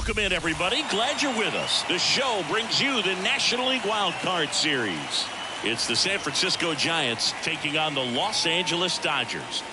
Welcome in, everybody. Glad you're with us. The show brings you the National League Wild Card Series. It's the San Francisco Giants taking on the Los Angeles Dodgers.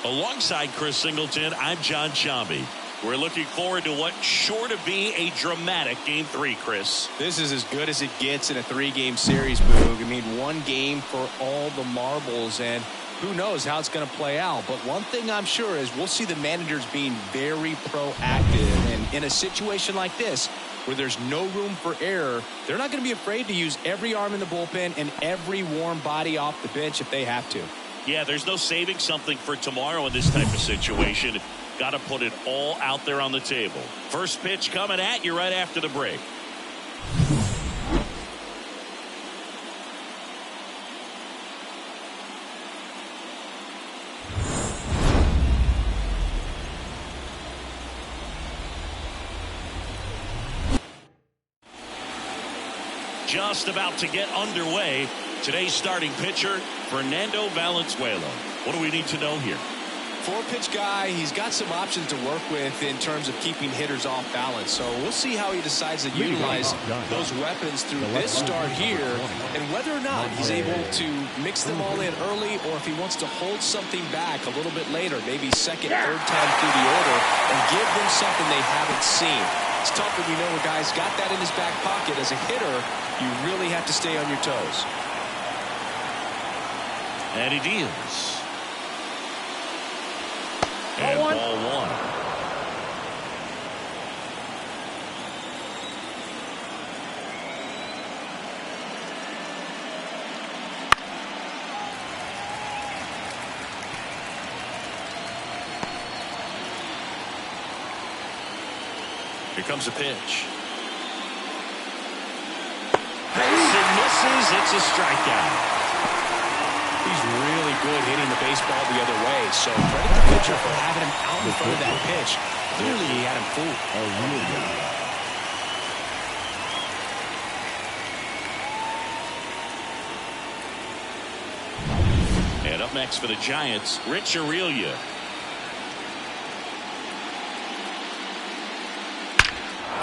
Alongside Chris Singleton, I'm John Sciambi. We're looking forward to what's sure to be a dramatic Game 3, Chris. This is as good as it gets in a 3-game series, Boog. I mean, one game for all the marbles, and who knows how it's going to play out. But one thing I'm sure is we'll see the managers being very proactive. And in a situation like this, where there's no room for error, they're not going to be afraid to use every arm in the bullpen and every warm body off the bench if they have to. Yeah, there's no saving something for tomorrow in this type of situation. Got to put it all out there on the table. First pitch coming at you right after the break. Just about to get underway. Today's starting pitcher, Fernando Valenzuela. What do we need to know here? 4-pitch guy, he's got some options to work with in terms of keeping hitters off balance. So we'll see how he decides to utilize those weapons through this start here, and whether or not he's able to mix them all in early, or if he wants to hold something back a little bit later, maybe second, third time through the order, and give them something they haven't seen. It's tough when you know a guy's got that in his back pocket. As a hitter, you really have to stay on your toes. And he deals. And ball one. Here comes a pitch. Hits and misses. It's a strikeout. He's really good hitting the baseball the other way, so credit the pitcher for having him out in front of that pitch. Clearly he had him fooled. And up next for the Giants, Rich Aurilia.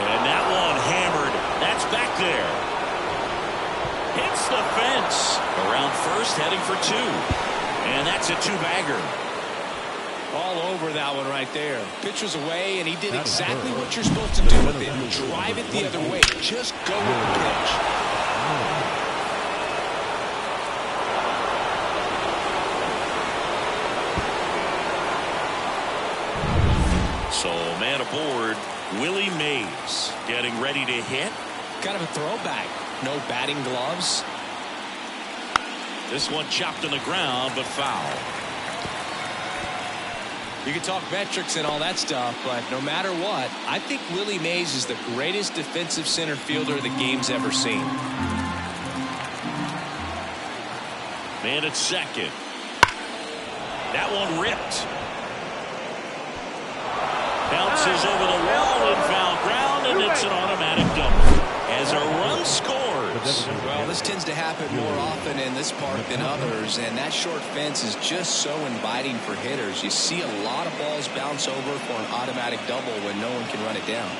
And that one hammered. That's back there. Hits the fence. Around first, heading for 2. And that's a 2-bagger. All over that one right there. Pitch was away, and he did exactly what you're supposed to do with it. Drive it the other way. Just go with the pitch. So, man aboard, Willie Mays getting ready to hit. Kind of a throwback. No batting gloves. This one chopped on the ground, but foul. You can talk metrics and all that stuff, but no matter what, I think Willie Mays is the greatest defensive center fielder the game's ever seen. Man at second. That one ripped. Bounces over the wall and foul ground, and it's an automatic double. As a run scores. Well, this tends to happen more often in this park than others, and that short fence is just so inviting for hitters. You see a lot of balls bounce over for an automatic double when no one can run it down.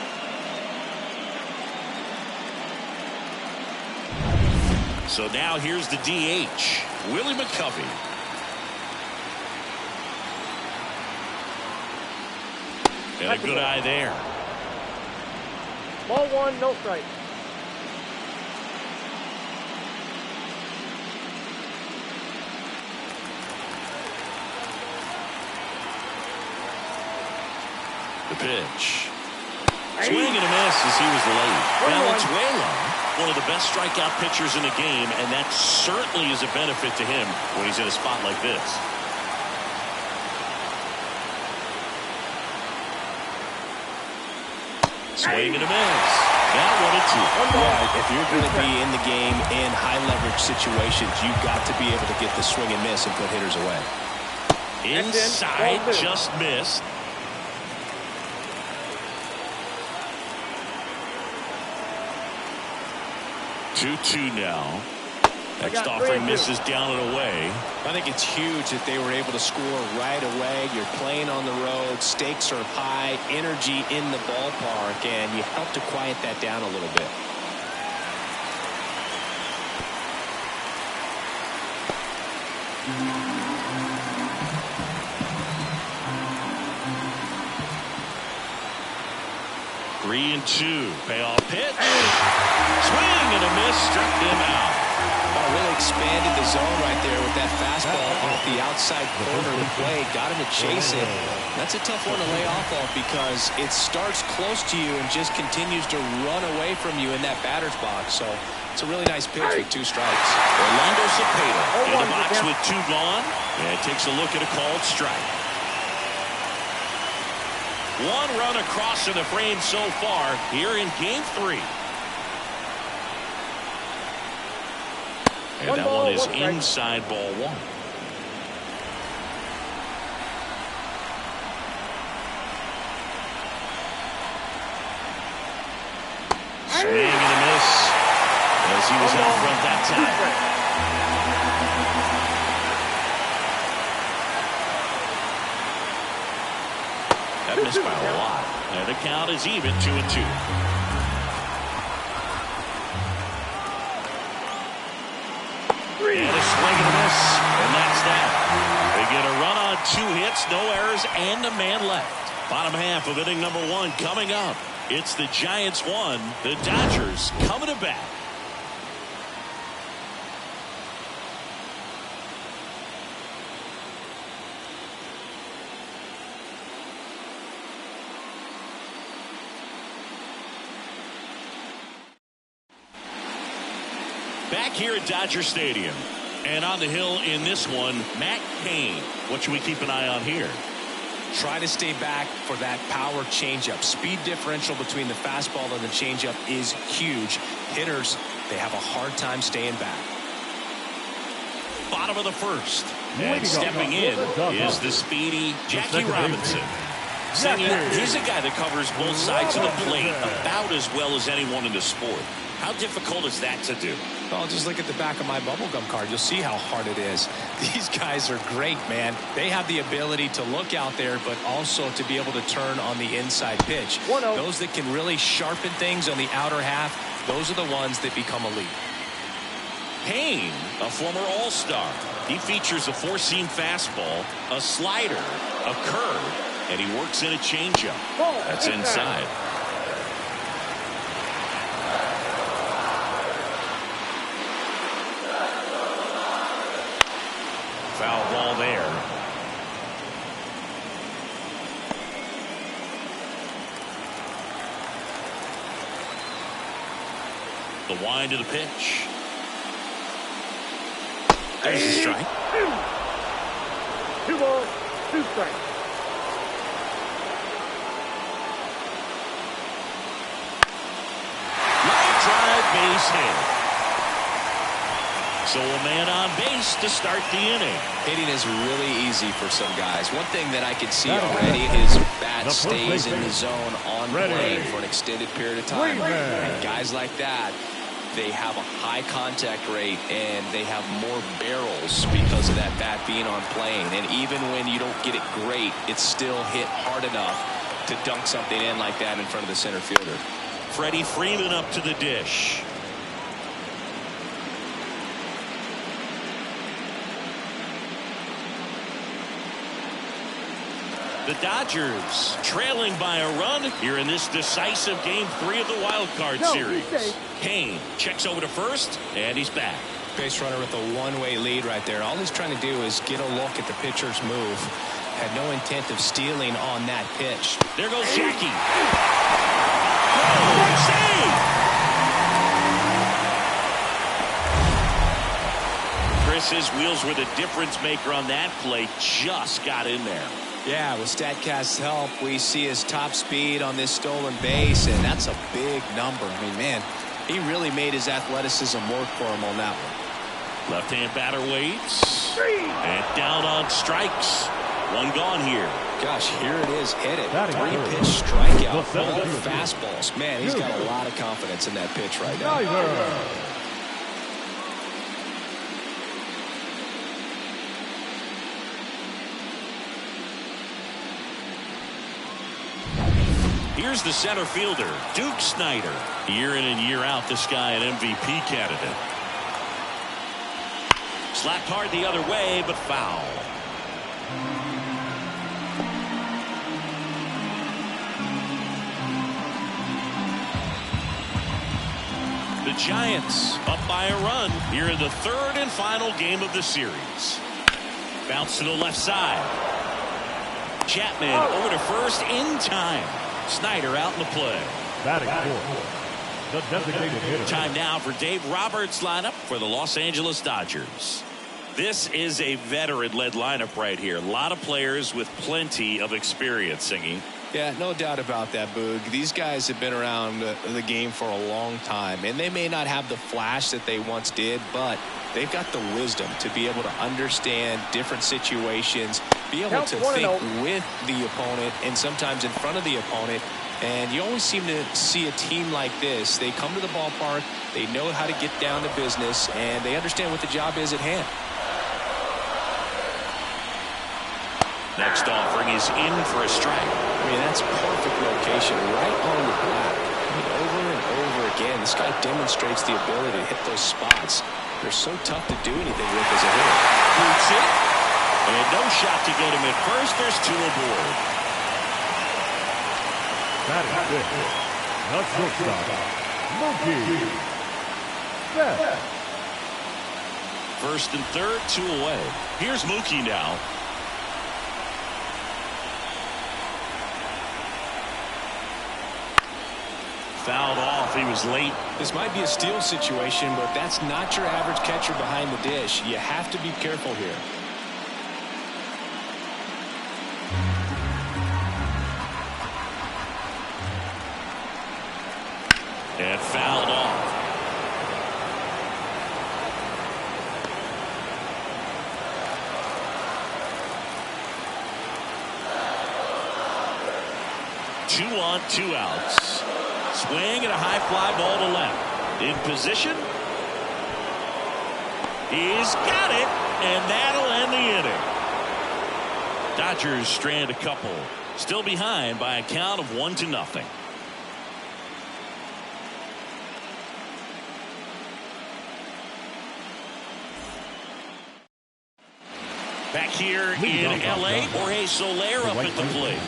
So now here's the DH, Willie McCovey. And a good eye there. Ball 1, no strike. The pitch. Swing and a miss as he was late. Valenzuela, one of the best strikeout pitchers in the game, and that certainly is a benefit to him when he's in a spot like this. Swing and a miss. Now 1-2. Yeah, if you're going to be in the game in high leverage situations, you've got to be able to get the swing and miss and put hitters away. Inside, just missed. 2-2 now. Next offering misses down and away. I think it's huge that they were able to score right away. You're playing on the road. Stakes are high. Energy in the ballpark. And you help to quiet that down a little bit. Three and two. Payoff pitch. Swing and a miss. Struck him out. Really expanded the zone right there with that fastball off the outside corner of the plate. Got him to chase it. That's a tough one to lay off of because it starts close to you and just continues to run away from you in that batter's box. So it's a really nice pitch with 2 strikes. Orlando Cepeda in the box with 2 gone. And takes a look at a called strike. 1 run across in the frame so far here in game 3. And that one is inside ball 1. Swing and a miss as he was out front that time. That missed by a lot. And the count is even 2-2. And a swing and a miss, and that's that. They get a run on 2 hits, no errors, and a man left. Bottom half of inning number 1 coming up. It's the Giants 1, the Dodgers coming to bat. Back here at Dodger Stadium. And on the hill in this one, Matt Cain. What should we keep an eye on here? Try to stay back for that power changeup. Speed differential between the fastball and the changeup is huge. Hitters, they have a hard time staying back. Bottom of the first. And stepping in is the speedy Jackie Robinson. He's a guy that covers both sides of the plate about as well as anyone in the sport. How difficult is that to do? Well, just look at the back of my bubblegum card. You'll see how hard it is. These guys are great, man. They have the ability to look out there, but also to be able to turn on the inside pitch. Those that can really sharpen things on the outer half, those are the ones that become elite. Cain, a former All-Star. He features a 4-seam fastball, a slider, a curve, and he works in a changeup. That's inside. Foul ball there. The wind of the pitch. There's a strike. 2 balls, 2 strikes. Line drive, base hit. So a man on base to start the inning. Hitting is really easy for some guys. One thing that I can see already is bat stays in the zone on plane for an extended period of time. And guys like that, they have a high contact rate and they have more barrels because of that bat being on plane. And even when you don't get it great, it's still hit hard enough to dunk something in like that in front of the center fielder. Freddie Freeman up to the dish. The Dodgers trailing by a run here in this decisive game 3 of the wild card series. Cain checks over to first, and he's back. Base runner with a one-way lead right there. All he's trying to do is get a look at the pitcher's move. Had no intent of stealing on that pitch. There goes Jackie. Oh, save! Chris's wheels were the difference maker on that play. Just got in there. Yeah, with StatCast's help, we see his top speed on this stolen base, and that's a big number. I mean, man, he really made his athleticism work for him on that one. Left-hand batter waits. And down on strikes. 1 gone here. Gosh, here it is. Hit it. 3-pitch strikeout. All fastballs. Man, he's got a lot of confidence in that pitch right now. Here's the center fielder, Duke Snider. Year in and year out, this guy an MVP candidate. Slapped hard the other way, but foul. The Giants up by a run here in the third and final game of the series. Bounce to the left side. Chapman over to first in time. Snider out in the play. Batting fourth, the designated hitter. Time now for Dave Roberts' lineup for the Los Angeles Dodgers. This is a veteran-led lineup right here. A lot of players with plenty of experience, Singy. Yeah, no doubt about that, Boog. These guys have been around the game for a long time, and they may not have the flash that they once did, but they've got the wisdom to be able to understand different situations, be able to think with the opponent and sometimes in front of the opponent. And you always seem to see a team like this. They come to the ballpark, they know how to get down to business, and they understand what the job is at hand. Next offering is in for a strike. I mean, that's perfect location, right on the back. I mean, over and over again, this guy demonstrates the ability to hit those spots. They're so tough to do anything with as a hitter. Boots it. And no shot to get him at first. There's two aboard. Batting fifth, the shortstop, Mookie Betts. First and third, two away. Here's Mookie now. Fouled off. He was late. This might be a steal situation, but that's not your average catcher behind the dish. You have to be careful here. And fouled off. Two on, two outs. Swing and a high fly ball to left. In position. He's got it, and that'll end the inning. Dodgers strand a couple. Still behind by a count of 1-0. Back here in L.A., Jorge Soler up at the plate.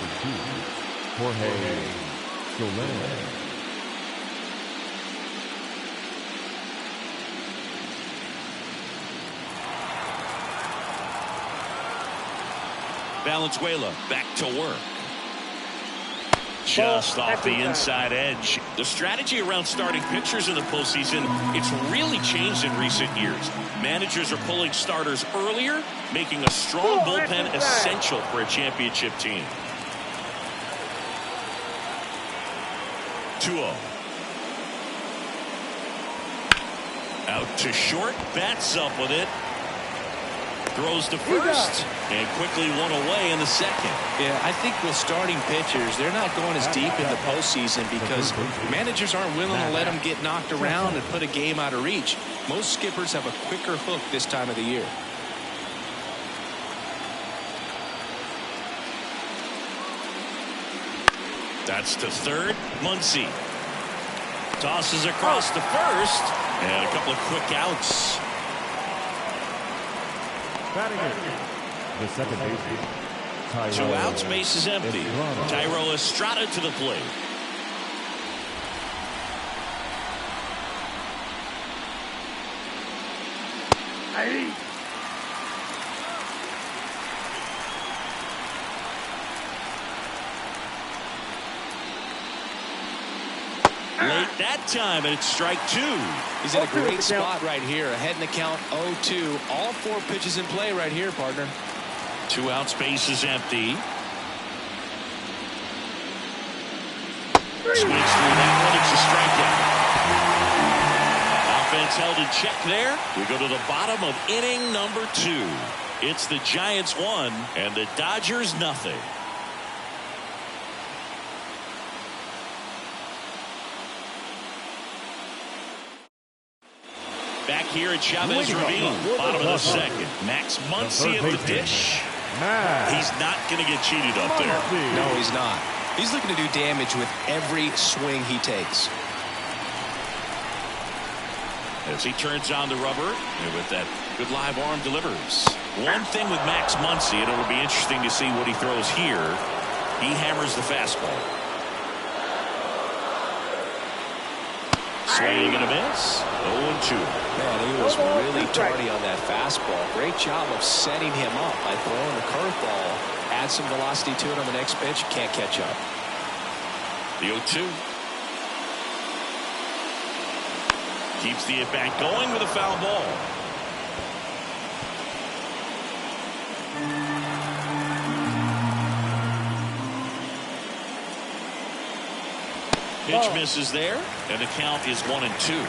Jorge Soler. Valenzuela back to work. Just off the inside edge. The strategy around starting pitchers in the postseason, it's really changed in recent years. Managers are pulling starters earlier, making a strong bullpen essential for a championship team. 2-0. Out to short. Bats up with it. Throws to first and quickly one away in the second. Yeah, I think with starting pitchers, they're not going as deep in the postseason because managers aren't willing to let them get knocked around and put a game out of reach. Most skippers have a quicker hook this time of the year. That's to third. Muncy tosses across to first, and a couple of quick outs. Batting it, the second baseman. Thairo. Two outs, base is empty. Thairo Estrada to the plate. Late that time, and it's strike two. He's in a great spot right here. Ahead in the count 0-2. All four pitches in play right here, partner. Two outs, base is empty. Swings through that one. It's a strikeout. Offense held in check there. We go to the bottom of inning number 2. It's the Giants 1 and the Dodgers nothing. Back here at Chavez Ravine, bottom of the second. Max Muncy at the dish. He's not going to get cheated up there. No, he's not. He's looking to do damage with every swing he takes. As he turns on the rubber, and with that good live arm delivers. One thing with Max Muncy, and it'll be interesting to see what he throws here. He hammers the fastball. Swing and a miss. 0-2. Man, he was really tardy on that fastball. Great job of setting him up by throwing the curveball. Add some velocity to it on the next pitch. Can't catch up. The 0-2. Keeps the at-bat going with a foul ball. Pitch misses there, and the count is 1-2.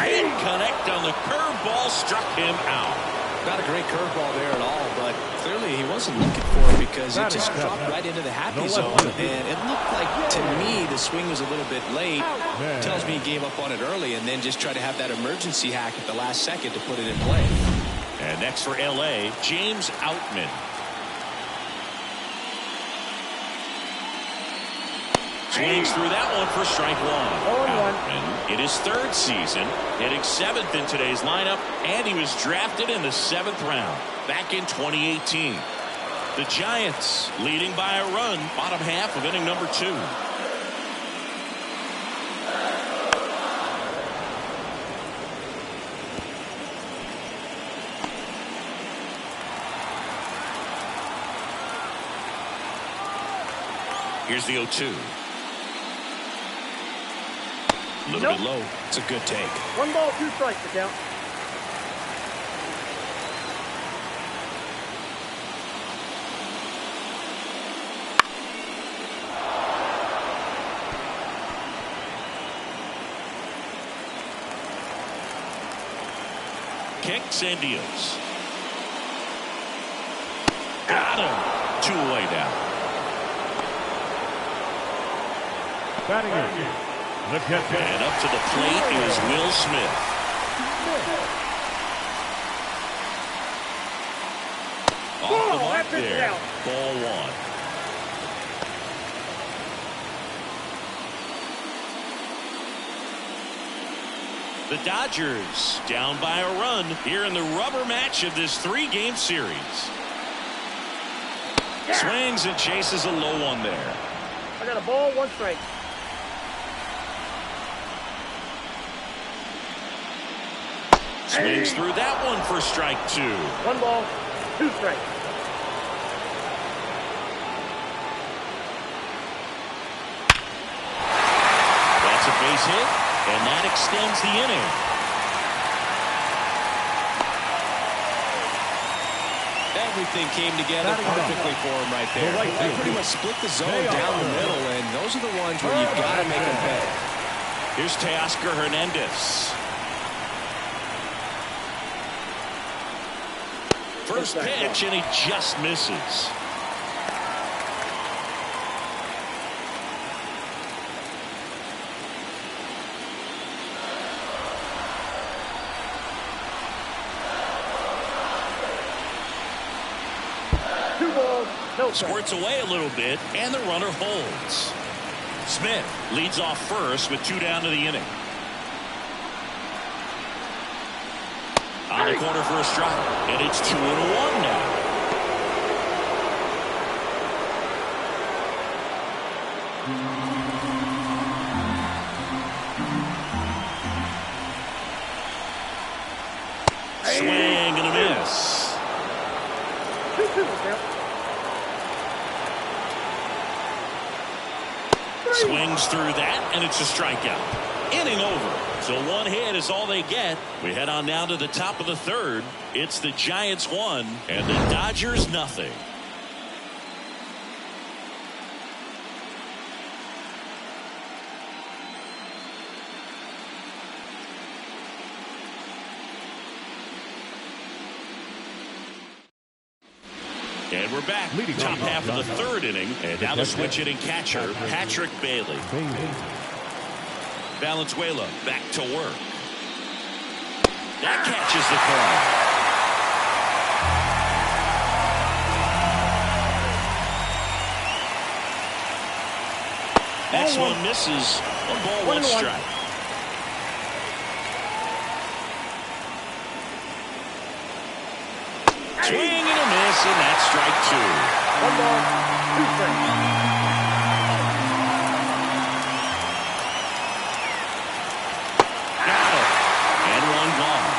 Didn't connect on the curveball, struck him out. Not a great curveball there at all, but clearly he wasn't looking for it because it just dropped right into the happy zone, and it looked like, to me, the swing was a little bit late. Tells me he gave up on it early and then just tried to have that emergency hack at the last second to put it in play. And next for L.A., James Outman. Swings through that one for strike one. Outman in his third season, hitting 7th in today's lineup, and he was drafted in the 7th round back in 2018. The Giants leading by a run, bottom half of inning number 2. Here's the 0-2. A little bit low. It's a good take. 1 ball, 2 strikes to count. Kicks and deals. Got him. 2 away now. Batting in. And up to the plate is Will Smith. Off the mark there. Ball 1. The Dodgers down by a run here in the rubber match of this 3-game series. Swings and chases a low one there. I got a ball, 1 strike. Swings through that one for strike 2. 1 ball, 2 strikes. That's a base hit, and that extends the inning. Everything came together perfectly for him right there. They pretty much split the zone down the middle, and those are the ones where you've got to make them pay. Here's Teoscar Hernandez. First pitch, and he just misses. Squirts away a little bit, and the runner holds. Smith leads off first with 2 down to the inning. On the corner for a strike, and it's 2-1 now. Swing and a miss. Swings through that, and it's a strikeout. Inning over. So 1 hit is all they get. We head on down to the top of the 3rd. It's the Giants 1 and the Dodgers nothing. And we're back. Top half of the 3rd inning. And now the switch hitting catcher, Patrick Bailey. Valenzuela back to work. That catches the Next one misses. 1 ball, 1 strike. Swing and a miss, and that's strike 2. 1 ball, 2 strikes. Got it. And 1 gone.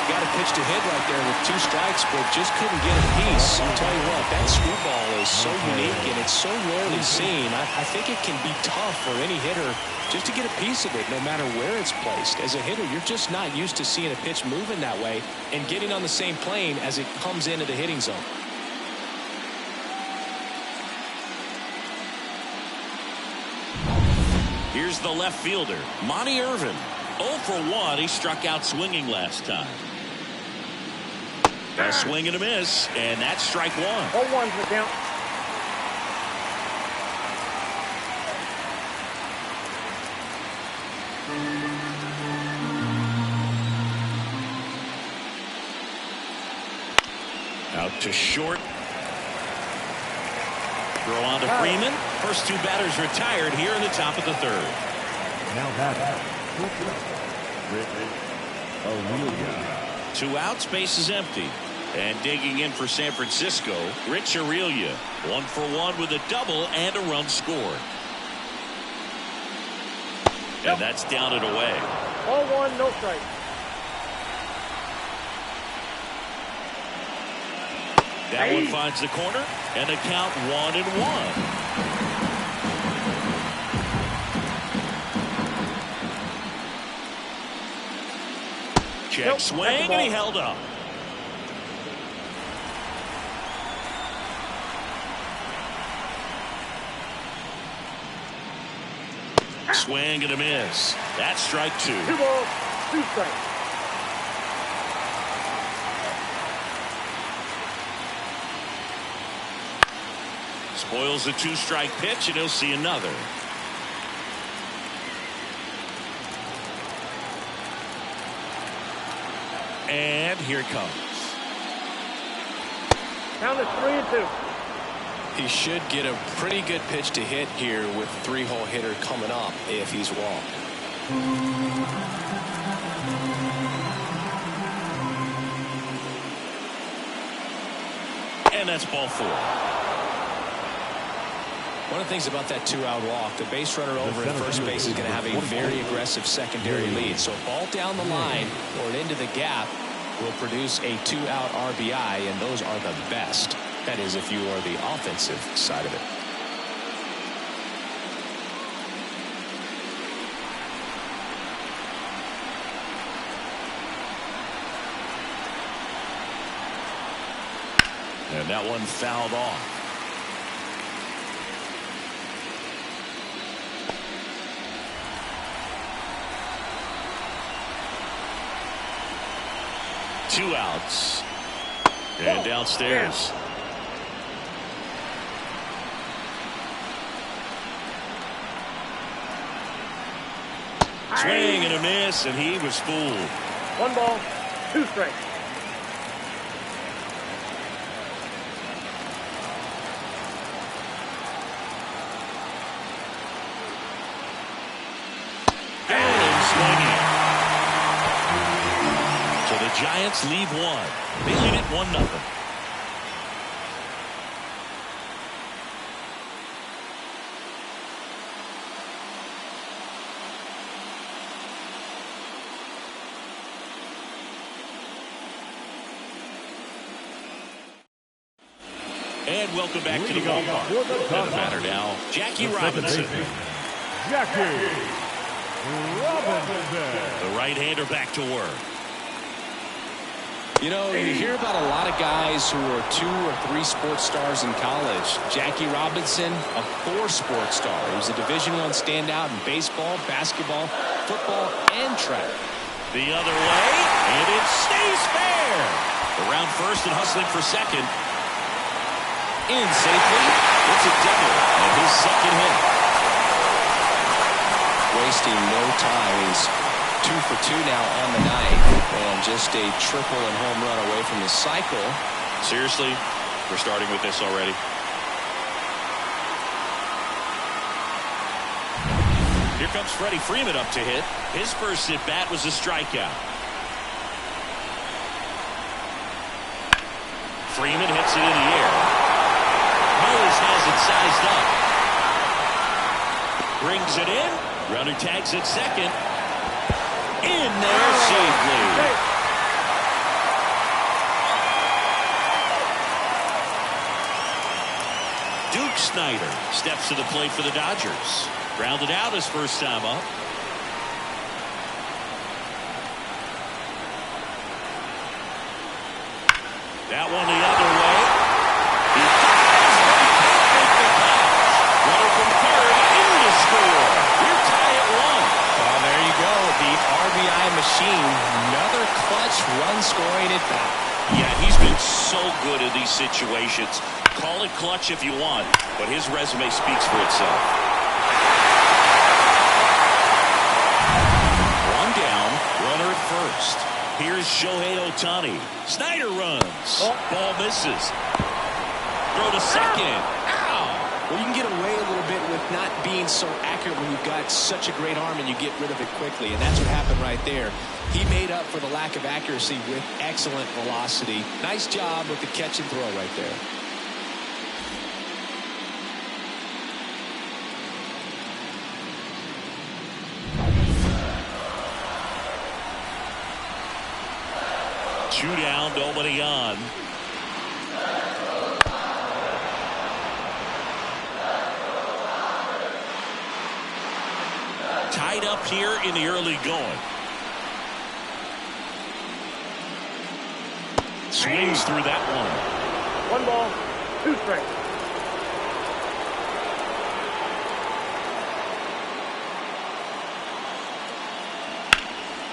Got a pitch to hit right there with 2 strikes, but just couldn't get a piece. I'll tell you what, that screwball is so unique and it's so rarely seen. I think it can be tough for any hitter just to get a piece of it, no matter where it's placed. As a hitter, you're just not used to seeing a pitch moving that way and getting on the same plane as it comes into the hitting zone. Here's the left fielder, Monty Irvin. 0 for 1. He struck out swinging last time. A swing and a miss, and that's strike 1. 0-1's the count. Out to short. Throw on to Freeman. First 2 batters retired here in the top of the 3rd. Now batting, Aurelia. 2 outs, base is empty. And digging in for San Francisco, Rich Aurelia. 1 for 1 with a double and a run scored. And that's down and away. 0-1, no strike. That one finds the corner, and a count 1-1. Check swing, and he held up. Swing and a miss. That's strike 2. 2 balls, 2 strikes. Spoils a 2-strike pitch, and he'll see another. And here it comes. Count is 3-2. He should get a pretty good pitch to hit here with 3-hole hitter coming up if he's walked. And that's ball 4. One of the things about that 2-out walk, the base runner over at first base is going to have a very aggressive secondary lead. So a ball down the line or into the gap will produce a 2-out RBI, and those are the best. That is, if you are the offensive side of it. And that one fouled off. Two outs. And downstairs. Swing and a miss, and he was fooled. 1 ball, 2 strikes. And swinging. So the Giants lead 1. They lead it 1-0. And welcome back to the ballpark. And the batter now, Jackie Robinson. Jackie Robinson. The right-hander back to work. You know, you hear about a lot of guys who are 2 or 3 sports stars in college. Jackie Robinson, a 4-sport star. He was a Division I standout in baseball, basketball, football, and track. The other way, and it stays fair. Around first and hustling for second. In safely. It's a double and his second hit. Wasting no time. He's 2 for 2 now on the night, and just a triple and home run away from the cycle. Seriously, we're starting with this already. Here comes Freddie Freeman up to hit. His first at bat was a strikeout. Freeman hits it in the air. Mose has it sized up. Brings it in. Runner tags at second. In there safely. Duke Snider steps to the plate for the Dodgers. Grounded out his first time up. That one the other way. He fires, but he can't make the catch. Runner from third in to score. We're tied at 1. Well, there you go. The RBI machine. Another clutch run scoring at bat. Yeah, he's been so good in these situations. Call it clutch if you want, but his resume speaks for itself. One down, runner at first. Here's Shohei Ohtani. Snider runs. Ball misses. Throw to second. Ow! Well, you can get away a little bit with not being so accurate when you've got such a great arm and you get rid of it quickly, and that's what happened right there. He made up for the lack of accuracy with excellent velocity. Nice job with the catch and throw right there. Two down, nobody on. Tied up here in the early going. Swings through that one. 1 ball, 2 strikes.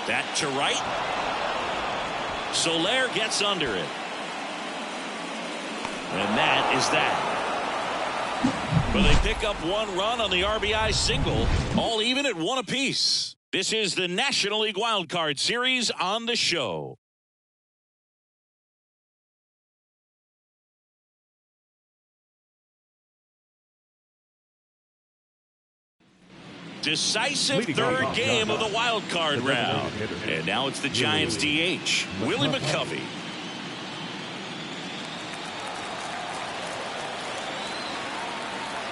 That to right. Soler gets under it. And that is that. But they pick up 1 run on the RBI single, all even at 1 apiece. This is the National League Wild Card Series on the show. Decisive third game of the wild card round. And now it's the Giants DH, Willie McCovey.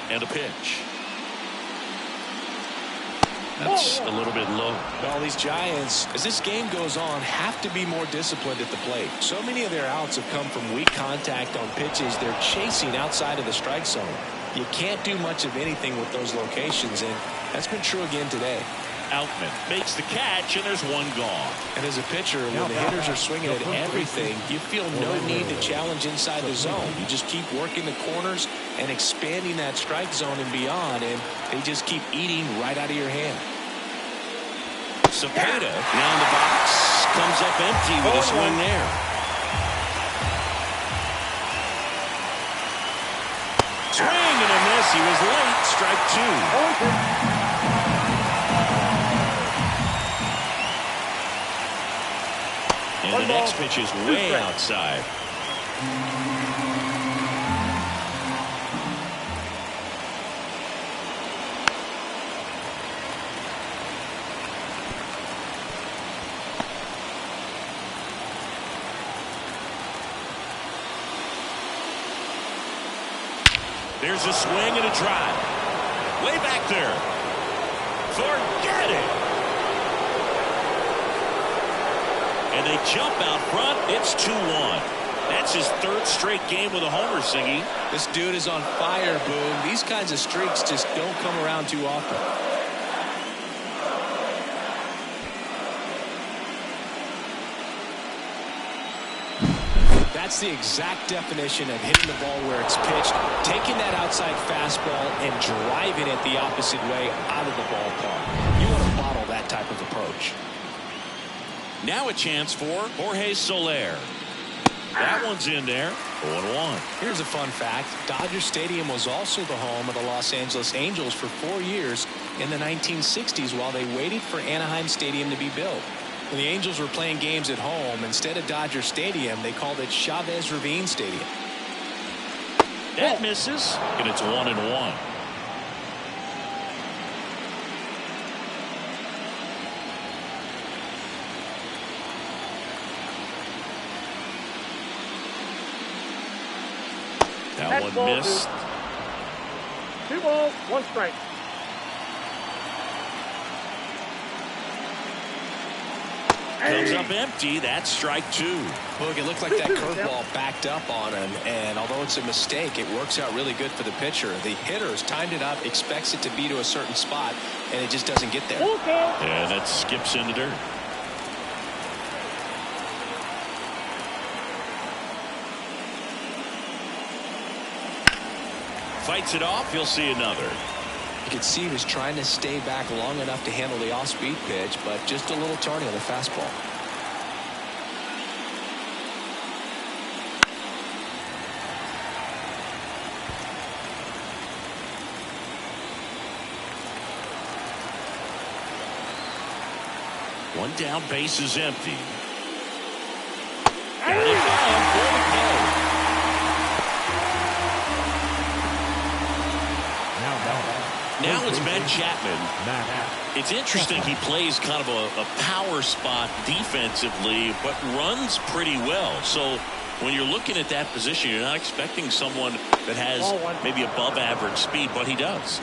And a pitch. That's a little bit low. Well, these Giants, as this game goes on, have to be more disciplined at the plate. So many of their outs have come from weak contact on pitches they're chasing outside of the strike zone. You can't do much of anything with those locations, and that's been true again today. Outman makes the catch, and there's 1 gone. And as a pitcher, when the hitters are swinging at everything, you feel no need to challenge inside the zone. You just keep working the corners and expanding that strike zone and beyond, and they just keep eating right out of your hand. Cepeda down the box, comes up empty with a swing there. Swing and a miss. He was late. Strike 2. And the next pitch is way outside. There's a swing and a drive. Way back there. Forget it. And they jump out front. It's 2-1. That's his 3rd straight game with a homer, Singy. This dude is on fire, Boom. These kinds of streaks just don't come around too often. That's the exact definition of hitting the ball where it's pitched, taking that outside fastball and driving it the opposite way out of the ballpark. You want to bottle that type of approach. Now a chance for Jorge Soler. That one's in there. 0-1. Here's a fun fact. Dodger Stadium was also the home of the Los Angeles Angels for 4 years in the 1960s while they waited for Anaheim Stadium to be built. When the Angels were playing games at home, instead of Dodger Stadium, they called it Chavez Ravine Stadium. That misses, and it's 1-1. one ball, missed. 2 balls, 1 strike. Comes up empty. That's strike 2. Look, it looked like that curveball backed up on him, and although it's a mistake, it works out really good for the pitcher. The hitter's timed it up, expects it to be to a certain spot, and it just doesn't get there. And that skips in the dirt. Fights it off. He'll see another. You could see he was trying to stay back long enough to handle the off-speed pitch, but just a little tardy on the fastball. One down, base is empty. Got it down for the play. Now it's Ben Chapman. It's interesting he plays kind of a power spot defensively, but runs pretty well. So when you're looking at that position, you're not expecting someone that has maybe above average speed, but he does.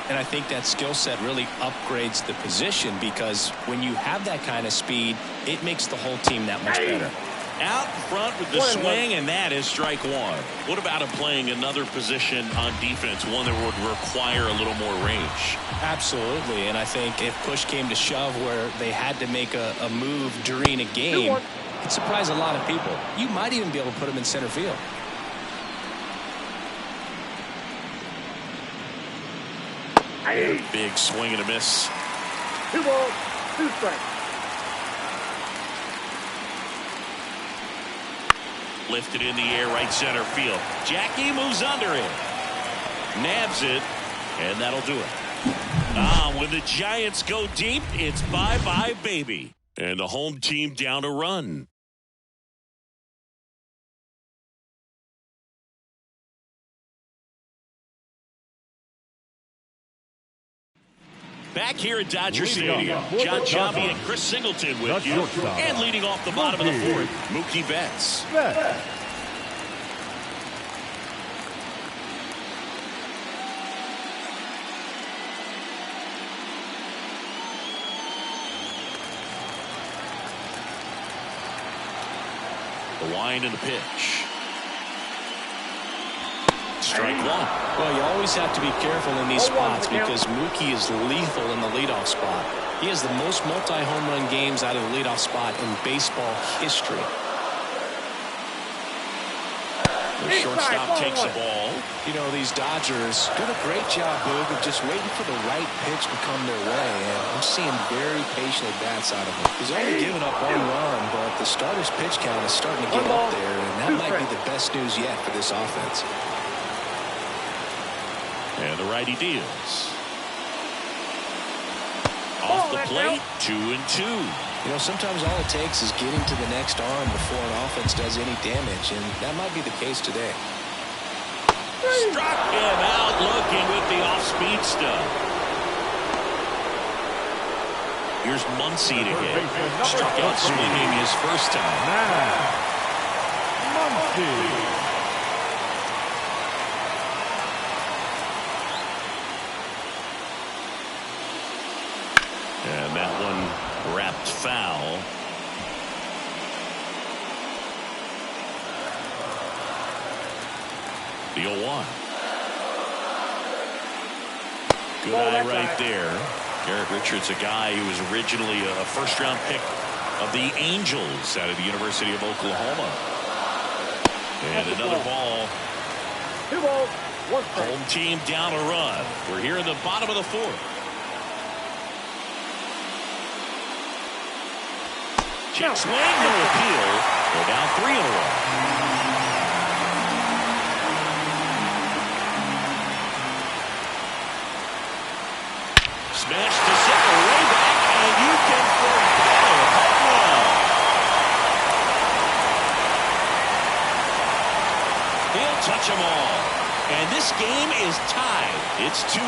And I think that skill set really upgrades the position, because when you have that kind of speed, it makes the whole team that much better. Out front with the swing, and that is strike 1. What about him playing another position on defense, one that would require a little more range? Absolutely, and I think if push came to shove where they had to make a move during a game, it'd surprise a lot of people. You might even be able to put him in center field. Big swing and a miss. 2 balls, 2 strikes. Lifted in the air, right center field. Jackie moves under it. Nabs it, and that'll do it. When the Giants go deep, it's bye-bye, baby. And the home team down a run. Back here at Dodger Stadium, John Chambi and Chris Singleton with you. And leading off the bottom of the 4th, Mookie Betts. The wind and the pitch. Strike 1. Well, you always have to be careful in these spots because Mookie is lethal in the leadoff spot. He has the most multi-home run games out of the leadoff spot in baseball history. The shortstop takes the ball. You know, these Dodgers do a great job, Boog, of just waiting for the right pitch to come their way. And I'm seeing very patient at-bats out of him. He's only given up 1 run, but the starter's pitch count is starting to get up there, and that might be the best news yet for this offense. And the righty deals. Off the plate, 2-2. You know, sometimes all it takes is getting to the next arm before an offense does any damage, and that might be the case today. Struck him out looking with the off-speed stuff. Here's Muncy to hit. Struck out swinging his first time. Muncy. And that one wrapped foul. The 0-1. Good eye right there. Garrett Richards, a guy who was originally a first-round pick of the Angels out of the University of Oklahoma. And another ball. 2 balls, 1 strike. Home team down a run. We're here in the bottom of the 4th. Check swing, no appeal. They're down 3 in a row. Smash to center, way back, and you can forget it. Home run. He'll touch them all. And this game is tied. It's 2-2.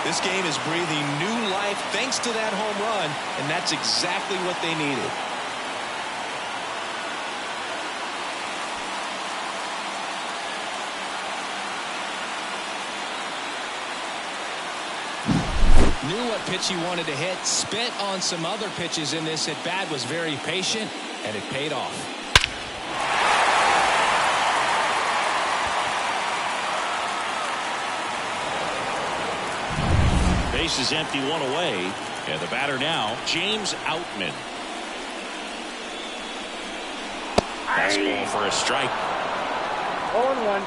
This game is breathing new life thanks to that home run, and that's exactly what they needed. Knew what pitch he wanted to hit. Spit on some other pitches in this at bat. Was very patient, and it paid off. Base is empty, one away. And the batter now, James Outman. Fastball for a strike. 0-1.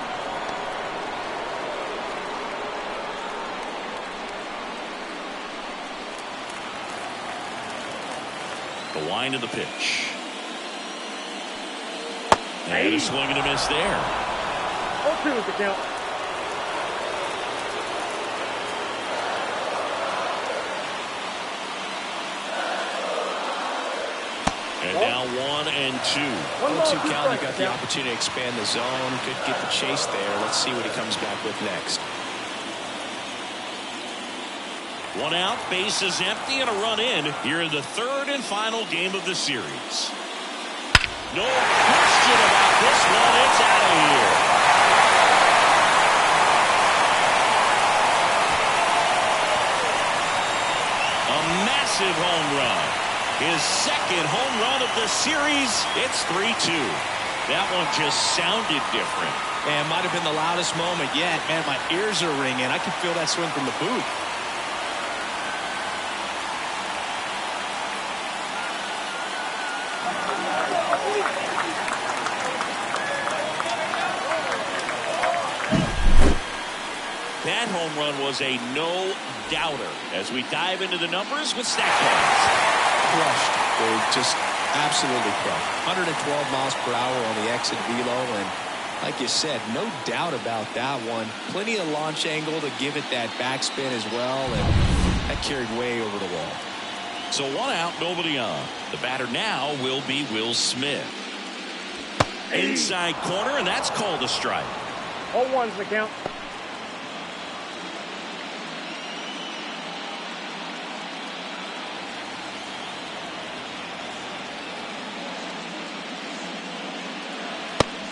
The wind of the pitch. And a swing and a miss there. 0-2 is the count. And now 1-2. 1-2 count. You got the opportunity to expand the zone. Could get the chase there. Let's see what he comes back with next. One out, base is empty, and a run in here in the third and final game of the series. No question about this one. It's out of here. A massive home run. His second home run of the series. It's 3-2. That one just sounded different. Man, might have been the loudest moment yet. Man, my ears are ringing. I can feel that swing from the booth. That home run was a no-doubter as we dive into the numbers with StatCast. Crushed. They're just absolutely crushed. 112 miles per hour on the exit velo, and like you said, no doubt about that one. Plenty of launch angle to give it that backspin as well, and that carried way over the wall. So one out, nobody on. The batter now will be Will Smith. Inside corner, and that's called a strike. 0-1 is the count.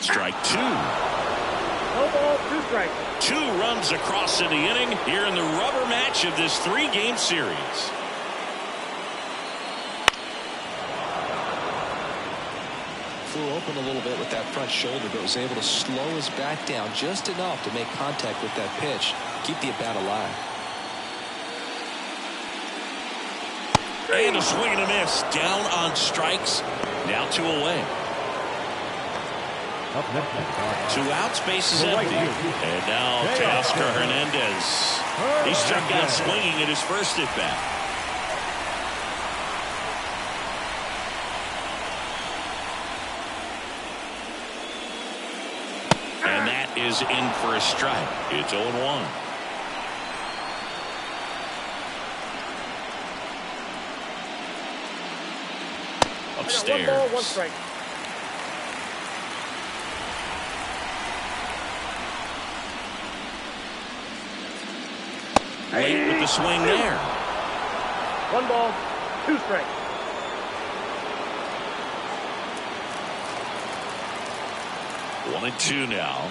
Strike two. No ball, 2 strikes. 2 runs across in the inning here in the rubber match of this 3-game series. Flew open a little bit with that front shoulder, but was able to slow his back down just enough to make contact with that pitch. Keep the at-bat alive. And a swing and a miss. Down on strikes. Now 2 away. Up next, 2 outs, base is empty. And now Teoscar Hernandez. He struck out swinging at his first at bat. And that is in for a strike. It's 0-1. Upstairs. 1 ball, 1 strike. Late with the swing there. 1 ball, 2 strikes. One and 2 now.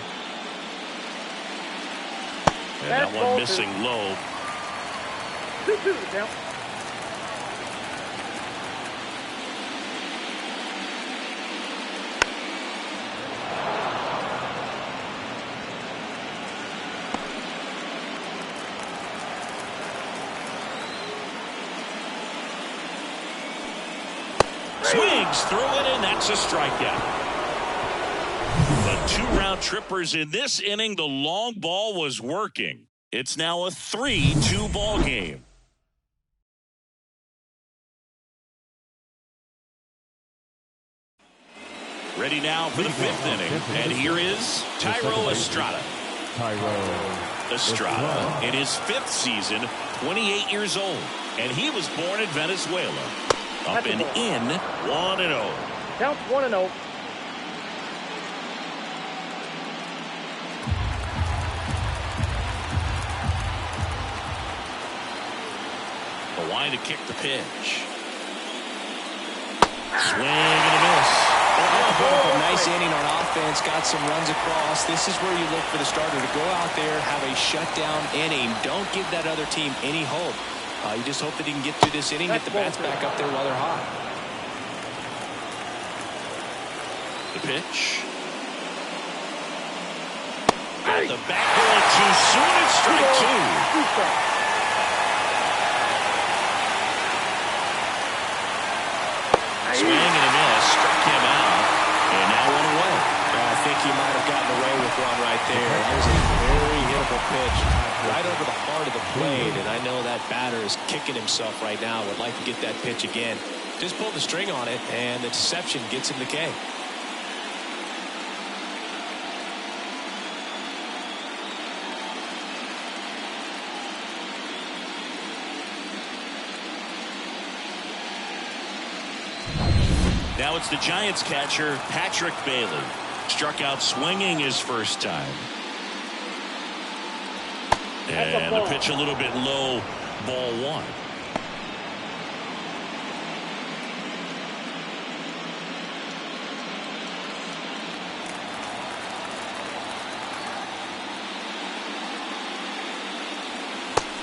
And that one missing low. 2-2 count. Swings through it, and that's a strikeout. The 2 round trippers in this inning. The long ball was working. It's now a 3-2 ball game. Ready now for the 5th inning. And here is Thairo Estrada. Estrada in his 5th season, 28 years old. And he was born in Venezuela. Up and in, 1-0. Counts 1-0. The line to kick the pitch. Swing and a miss. A nice inning on offense, got some runs across. This is where you look for the starter to go out there, have a shutdown inning. Don't give that other team any hope. You just hope that he can get through this inning, get the bats back up there while they're hot. The pitch. Got the back going too soon. It's strike two. Swing and a miss. Struck him out. And now one away. I think he might have gotten away with one right there. That was a very hittable pitch right over the heart of the plate. And I know that batter is kicking himself right now. Would like to get that pitch again. Just pulled the string on it, and the deception gets him the K. Now it's the Giants catcher, Patrick Bailey. Struck out swinging his first time. And the pitch a little bit low, ball one.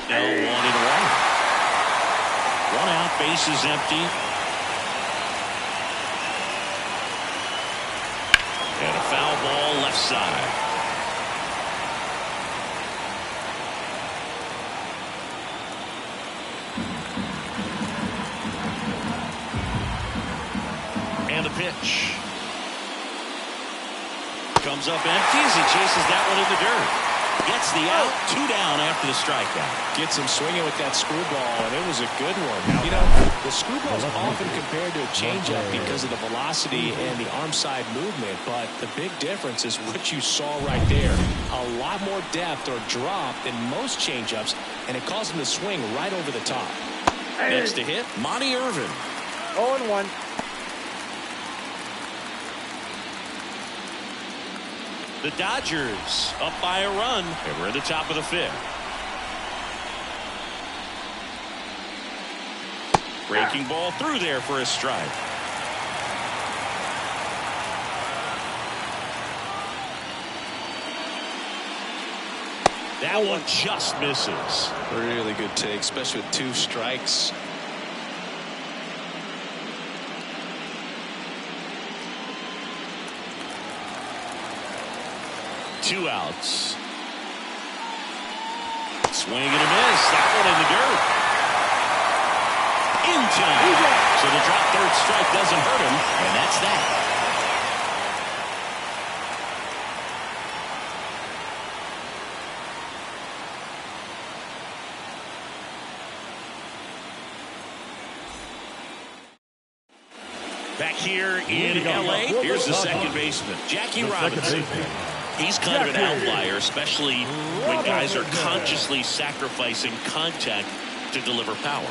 Now 1-1. One out, bases empty. And a foul ball left side. And the pitch. Comes up empty as he chases that one in the dirt. Gets the out, 2 down after the strikeout. Gets him swinging with that screwball, and it was a good one. You know, the screwball is often compared to a changeup because of the velocity and the arm side movement, but the big difference is what you saw right there. A lot more depth or drop than most changeups, and it caused him to swing right over the top. Next to hit, Monty Irvin. 0-1. The Dodgers up by a run, and we're in the top of the 5th. Breaking ball through there for a strike. That one just misses. Really good take, especially with 2 strikes. Two outs. Swing and a miss. That one in the dirt. In time. So the drop third strike doesn't hurt him, and that's that. Back here in L.A., here's the second baseman, Jackie Robinson. He's kind of an outlier, especially when guys are consciously sacrificing contact to deliver power.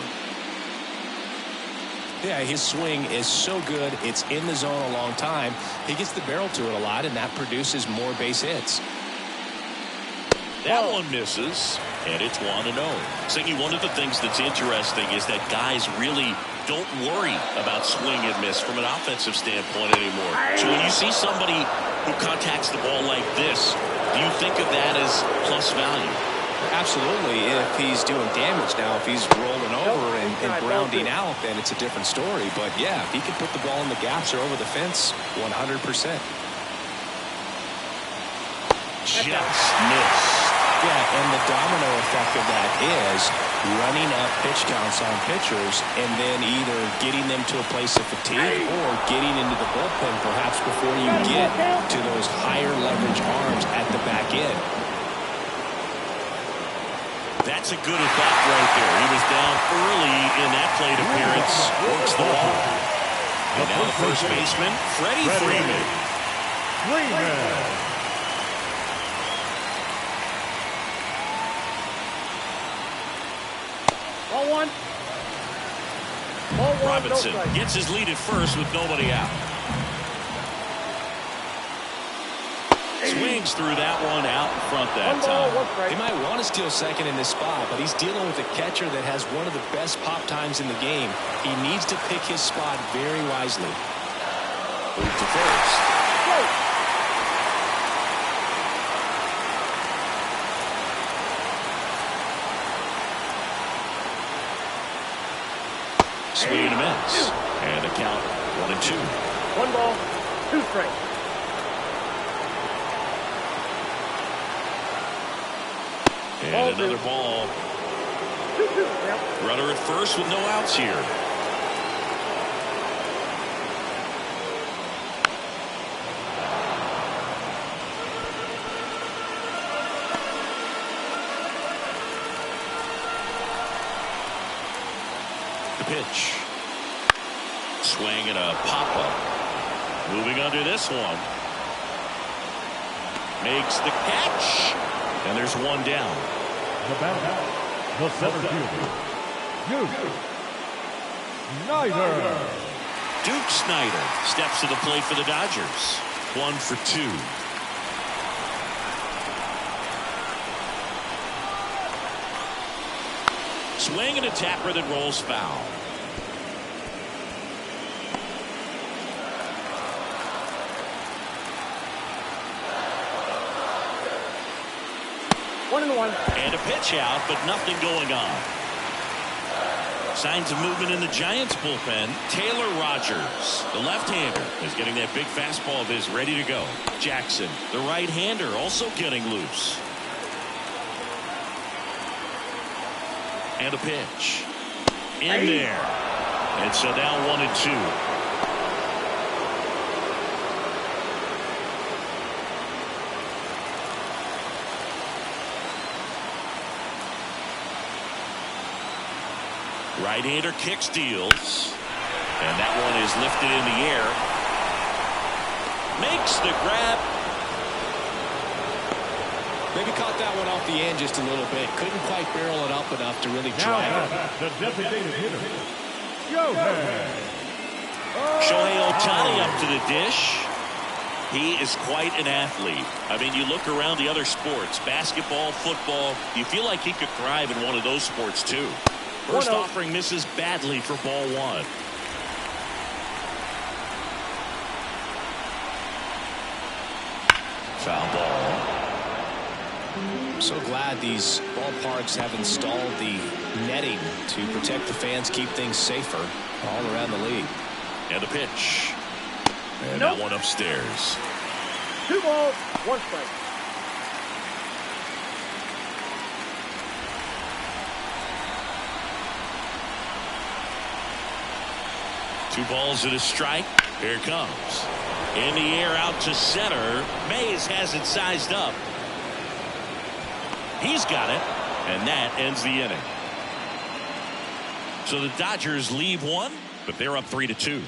Yeah, his swing is so good. It's in the zone a long time. He gets the barrel to it a lot, and that produces more base hits. That one misses, and it's 1-0. Singy, one of the things that's interesting is that guys really don't worry about swing and miss from an offensive standpoint anymore. So when you see somebody who contacts the ball like this, do you think of that as plus value? Absolutely. If he's doing damage now, if he's rolling over and grounding out, then it's a different story. But yeah, if he can put the ball in the gaps or over the fence, 100%. Just missed. Yeah, and the domino effect of that is running up pitch counts on pitchers and then either getting them to a place of fatigue or getting into the bullpen perhaps before you get to those higher leverage arms at the back end. That's a good at-bat right there. He was down early in that plate appearance. Works the wall. And now the first baseman, Freddie Freeman. Ball one. Robinson gets his lead at first with nobody out. Swings through that one out in front that time. He might want to steal second in this spot, but he's dealing with a catcher that has one of the best pop times in the game. He needs to pick his spot very wisely. Move to first. Swing and a miss. And the count 1-2. 1 ball, 2 strikes. And another ball. 2-2. Yep. Runner at first with no outs here. The pitch. Swing and a pop-up. Moving under this one. Makes the catch. And there's one down. The batter, the center fielder, Duke Snider. Duke Snider steps to the plate for the Dodgers. 1 for 2. Swing and a tapper that rolls foul. One and one. And a pitch out, but nothing going on. Signs of movement in the Giants bullpen. Taylor Rogers, the left-hander, is getting that big fastball of his ready to go. Jackson, the right-hander, also getting loose. And a pitch. In there. And so now 1-2. Right-hander kick steals. And that one is lifted in the air. Makes the grab. Maybe caught that one off the end just a little bit. Couldn't quite barrel it up enough to really drive it. The designated hitter, Shohei. Shohei Ohtani up to the dish. He is quite an athlete. I mean, you look around the other sports, basketball, football, you feel like he could thrive in one of those sports too. First offering misses badly for ball 1. Foul ball. I'm so glad these ballparks have installed the netting to protect the fans, keep things safer all around the league. And the pitch. And that one upstairs. 2 balls, 1 strike. Two balls and a strike. Here it comes. In the air out to center. Mays has it sized up. He's got it. And that ends the inning. So the Dodgers leave 1, but they're up 3-2.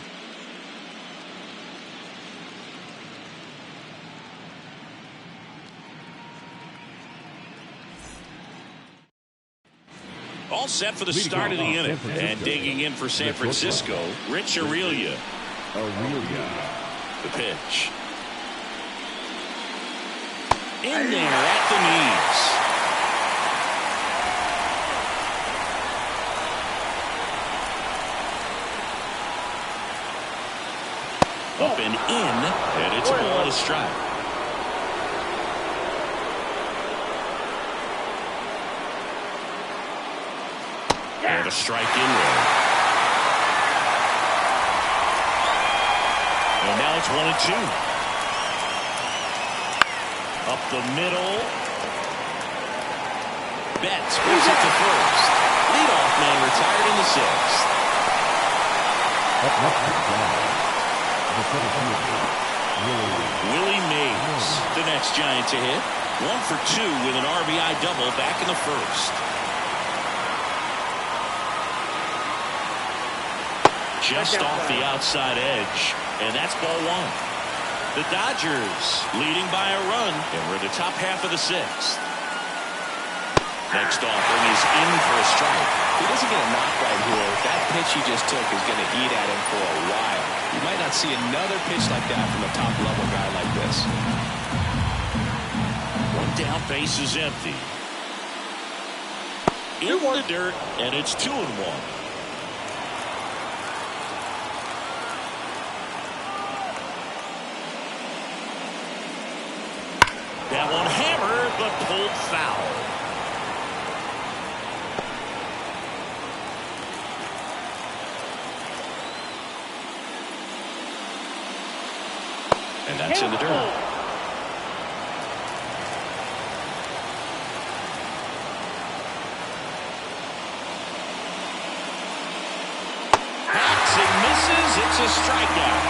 All set for the start of the inning. And digging in for San Francisco, Rich Aurelia. The pitch. In there at the knees. Up and in, and it's a ball and a strike. And a strike in there. And now it's 1-2. Up the middle. Betts brings it to first. Leadoff man retired in the 6th. Willie Mays, the next Giant to hit. 1 for 2 with an RBI double back in the 1st. Just off the outside edge, and that's ball 1. The Dodgers leading by a run, and we're in the top half of the 6th. Next offering is in for a strike. He doesn't get a knock right here. That pitch he just took is going to eat at him for a while. You might not see another pitch like that from a top-level guy like this. One down, base is empty. In the dirt, and it's 2-1. That one hammered, but pulled foul. And that's in the dirt. Hacks and misses. It's a strikeout.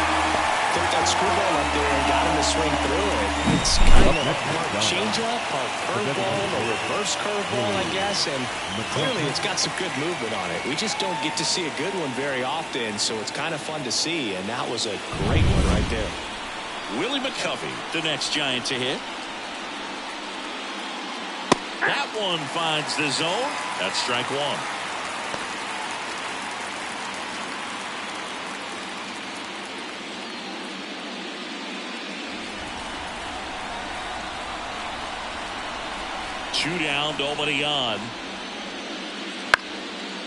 Took that screwball up there and got him to swing through it. It's kind of a changeup, a curveball, a reverse curveball, I guess, and clearly it's got some good movement on it. We just don't get to see a good one very often, so it's kind of fun to see, and that was a great one right there. Willie McCovey, the next Giant to hit. That one finds the zone. That's strike one. Two down, nobody on.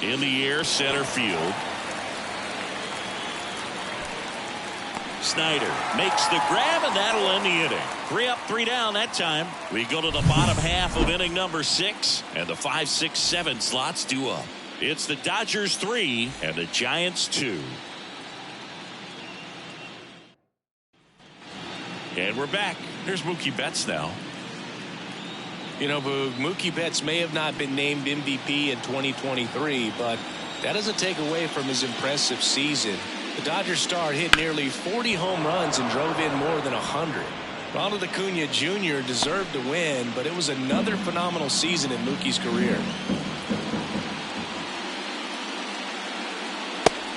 In the air, center field. Snyder makes the grab, and that'll end the inning. 3 up, 3 down that time. We go to the bottom half of inning number 6, and the 5, 6, 7 slots due up. It's the Dodgers 3 and the Giants 2. And we're back. Here's Mookie Betts now. You know, Boog, Mookie Betts may have not been named MVP in 2023, but that doesn't take away from his impressive season. The Dodgers star hit nearly 40 home runs and drove in more than 100. Ronald Acuna Jr. deserved to win, but it was another phenomenal season in Mookie's career.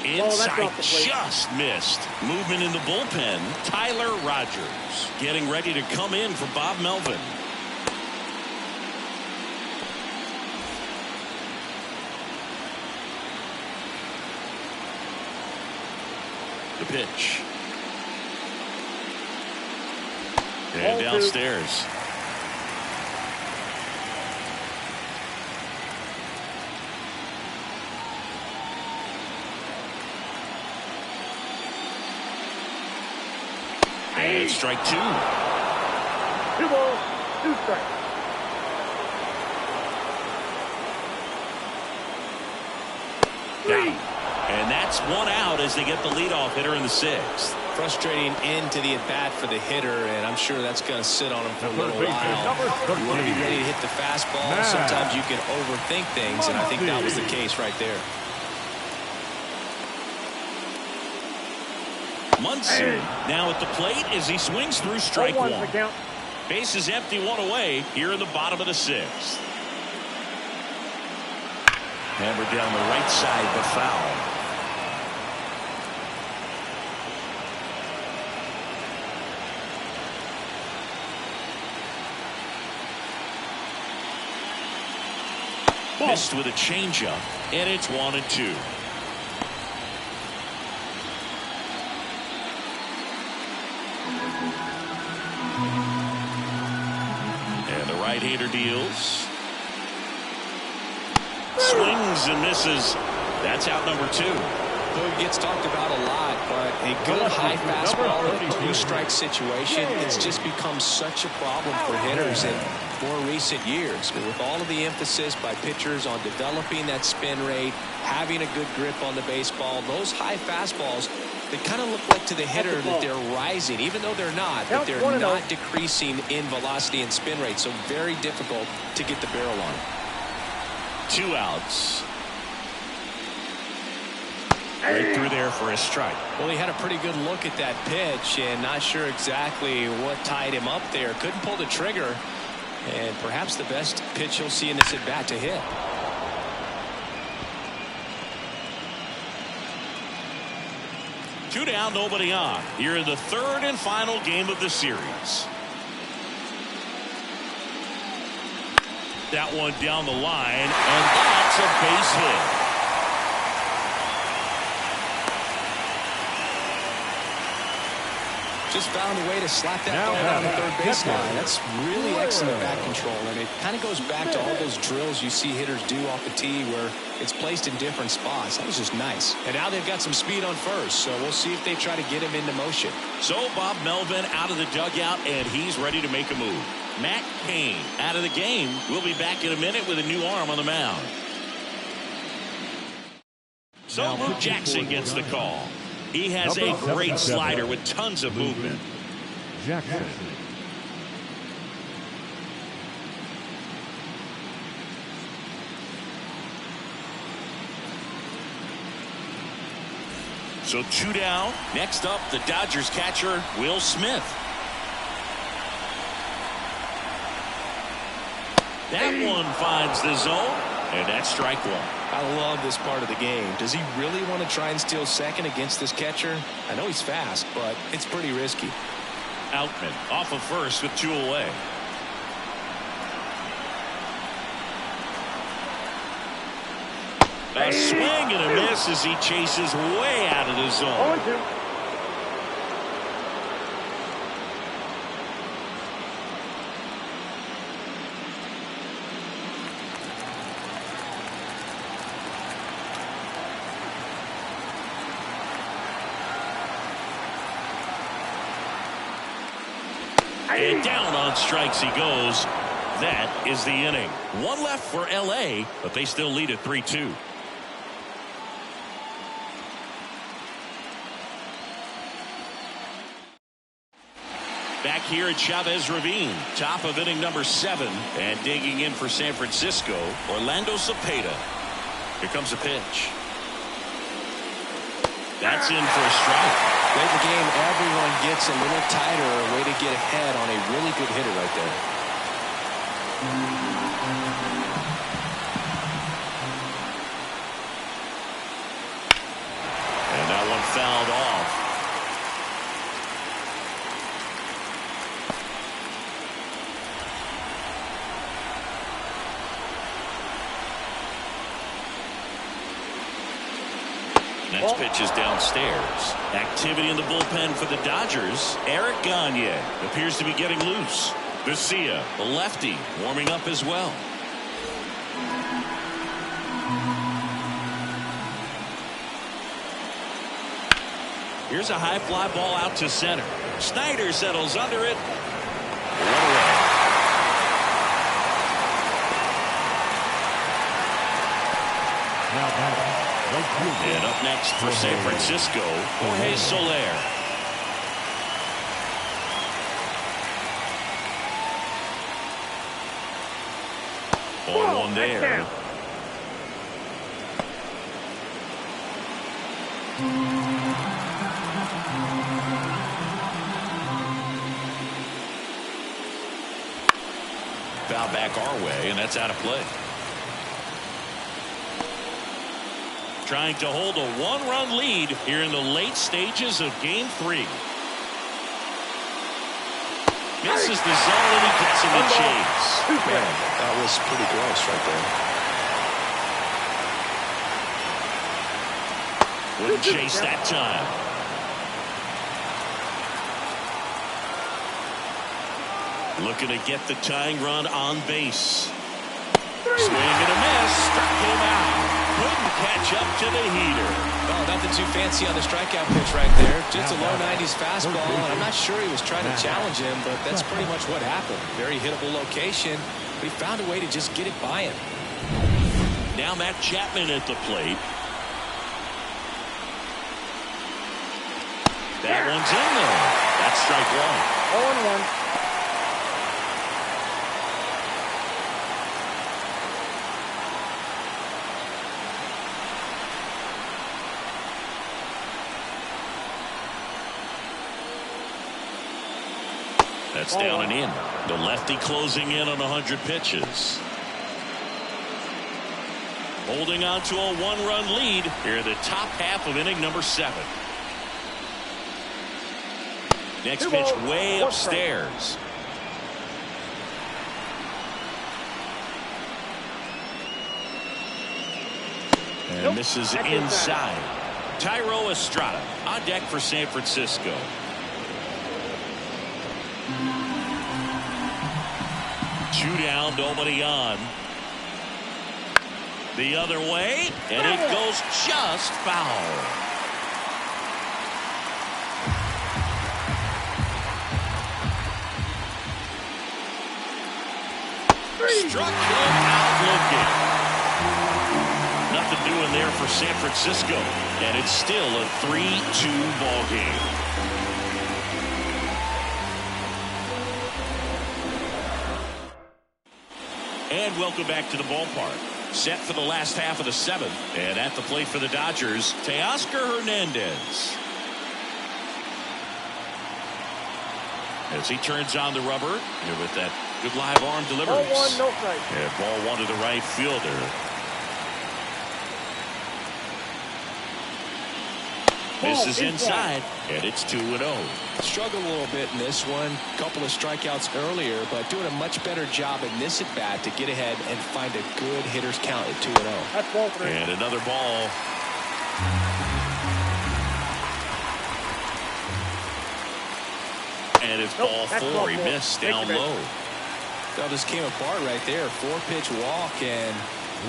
Inside, just missed. Movement in the bullpen. Tyler Rogers getting ready to come in for Bob Melvin. The pitch. And downstairs. And strike 2. 2 balls, 2 strikes. Got him. And that's 1 out as they get the leadoff hitter in the 6th. Frustrating end to the at-bat for the hitter, and I'm sure that's going to sit on him for a little while. You want to be ready to hit the fastball. Sometimes you can overthink things, and I think that was the case right there. Muncy now at the plate as he swings through strike 1. Base is empty, 1 away here in the bottom of the 6th. Hammered down the right side, but foul. Missed with a changeup, and it's 1-2. And the right-hander deals. Swings and misses. That's out number 2. Boog gets talked about a lot, but a good high fastball in a 2-strike situation, it's just become such a problem for hitters in more recent years. With all of the emphasis by pitchers on developing that spin rate, having a good grip on the baseball, those high fastballs, they kind of look like to the hitter that they're rising, even though they're not, but they're not decreasing in velocity and spin rate, so very difficult to get the barrel on. 2 outs. Right through there for a strike. Well, he had a pretty good look at that pitch and not sure exactly what tied him up there. Couldn't pull the trigger, and perhaps the best pitch you'll see in this at bat to hit. Two down, nobody on. Here in the 3rd and final game of the series. That one down the line, and that's a base hit. Just found a way to slap that ball down the third baseline. That's really excellent bat control, and it kind of goes back to all those drills you see hitters do off the tee where it's placed in different spots. That was just nice. And now they've got some speed on first, so we'll see if they try to get him into motion. So Bob Melvin out of the dugout, and he's ready to make a move. Matt Cain out of the game. We'll be back in a minute with a new arm on the mound. So Luke Jackson gets the call. He has a great slider with tons of movement. Jackson. So 2 down. Next up, the Dodgers catcher, Will Smith. That one finds the zone, and that's strike one. I love this part of the game. Does he really want to try and steal second against this catcher? I know he's fast, but it's pretty risky. Outman off of first with 2 away. A swing and a miss as he chases way out of the zone. 0-2. And down on strikes he goes. That is the inning. 1 left for L.A., but they still lead at 3-2. Back here at Chavez Ravine, top of inning number 7, and digging in for San Francisco, Orlando Cepeda. Here comes a pitch. That's in for a strike. Late in the game, everyone gets a little tighter, a way to get ahead on a really good hitter right there. And that one fouled off. Next pitch is downstairs. Activity in the bullpen for the Dodgers. Eric Gagne appears to be getting loose. Vesia, the lefty, warming up as well. Here's a high fly ball out to center. Snyder settles under it. One away. Now batting. And up next for San Francisco, Jorge Soler. On one there. Foul back our way, and that's out of play. Trying to hold a 1-run lead here in the late stages of Game 3. Misses the zone, and he gets in the chase. Man, that was pretty gross right there. Wouldn't chase that time. Looking to get the tying run on base. Swing and a miss. Struck him out. Couldn't catch up to the heater. Oh, nothing too fancy on the strikeout pitch right there. Just a low 90s fastball, and I'm not sure he was trying to challenge him, but that's pretty much what happened. Very hittable location, but he found a way to just get it by him. Now Matt Chapman at the plate. That one's in there. That's strike one. 0-1. That's down and in. The lefty closing in on 100 pitches. Holding on to a 1-run lead here in the top half of inning number 7. Next pitch way upstairs. And misses inside. Thairo Estrada on deck for San Francisco. Two down, nobody on. The other way, and it goes just foul. Struck him out looking. Nothing doing there for San Francisco, and it's still a 3-2 ball game. And welcome back to the ballpark. Set for the last half of the seventh. And at the plate for the Dodgers, Teoscar Hernandez. As he turns on the rubber, here with that good live arm deliveries. Ball one, no strike. And ball one to the right fielder. Misses inside, and it's 2-0. Struggled a little bit in this one. Couple of strikeouts earlier, but doing a much better job in this at bat to get ahead and find a good hitter's count at 2-0. That's ball three. And another ball. And it's ball four. He missed down low. Well, this came apart right there. 4-pitch walk, and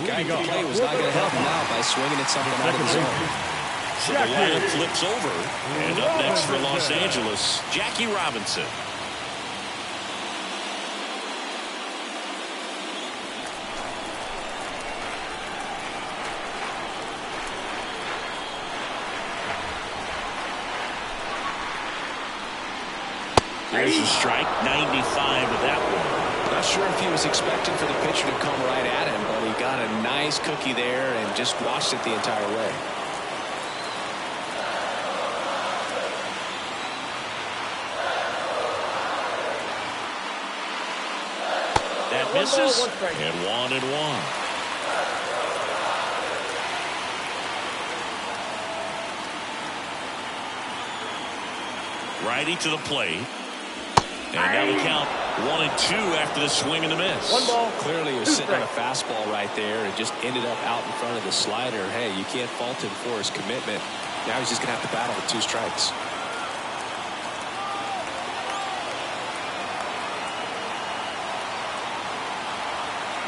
the guy who played was not going to help him out by swinging at something out of the zone. So the lineup flips over. And up next for Los Angeles, Jackie Robinson. There's a strike, 95 with that one. Not sure if he was expecting for the pitcher to come right at him, but he got a nice cookie there and just watched it the entire way. That misses, and 1-1. Righty to the plate. And now the count 1-2 after the swing and the miss. One ball. Clearly he was sitting on a fastball right there and just ended up out in front of the slider. Hey, you can't fault him for his commitment. Now he's just going to have to battle with 2 strikes.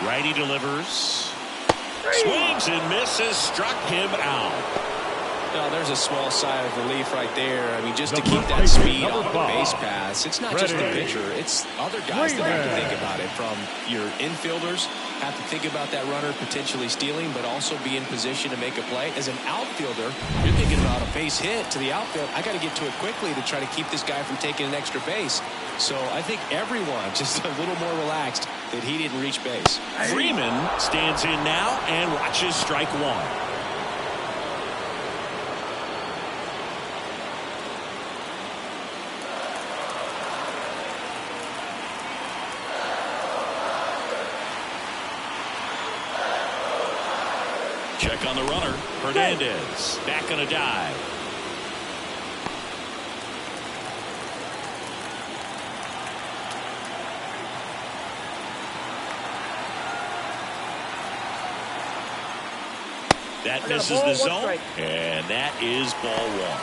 Righty delivers. Swings and misses. Struck him out. Now, there's a small sigh of relief right there. I mean, just to keep that speed on the base pass. It's not just the pitcher. It's other guys that have to think about it. From your infielders, have to think about that runner potentially stealing, but also be in position to make a play. As an outfielder, you're thinking about a base hit to the outfield. I got to get to it quickly to try to keep this guy from taking an extra base. So I think everyone just a little more relaxed that he didn't reach base. Freeman stands in now and watches strike one. Check on the runner. Hernandez back on a dive. That misses the zone, and that is ball one.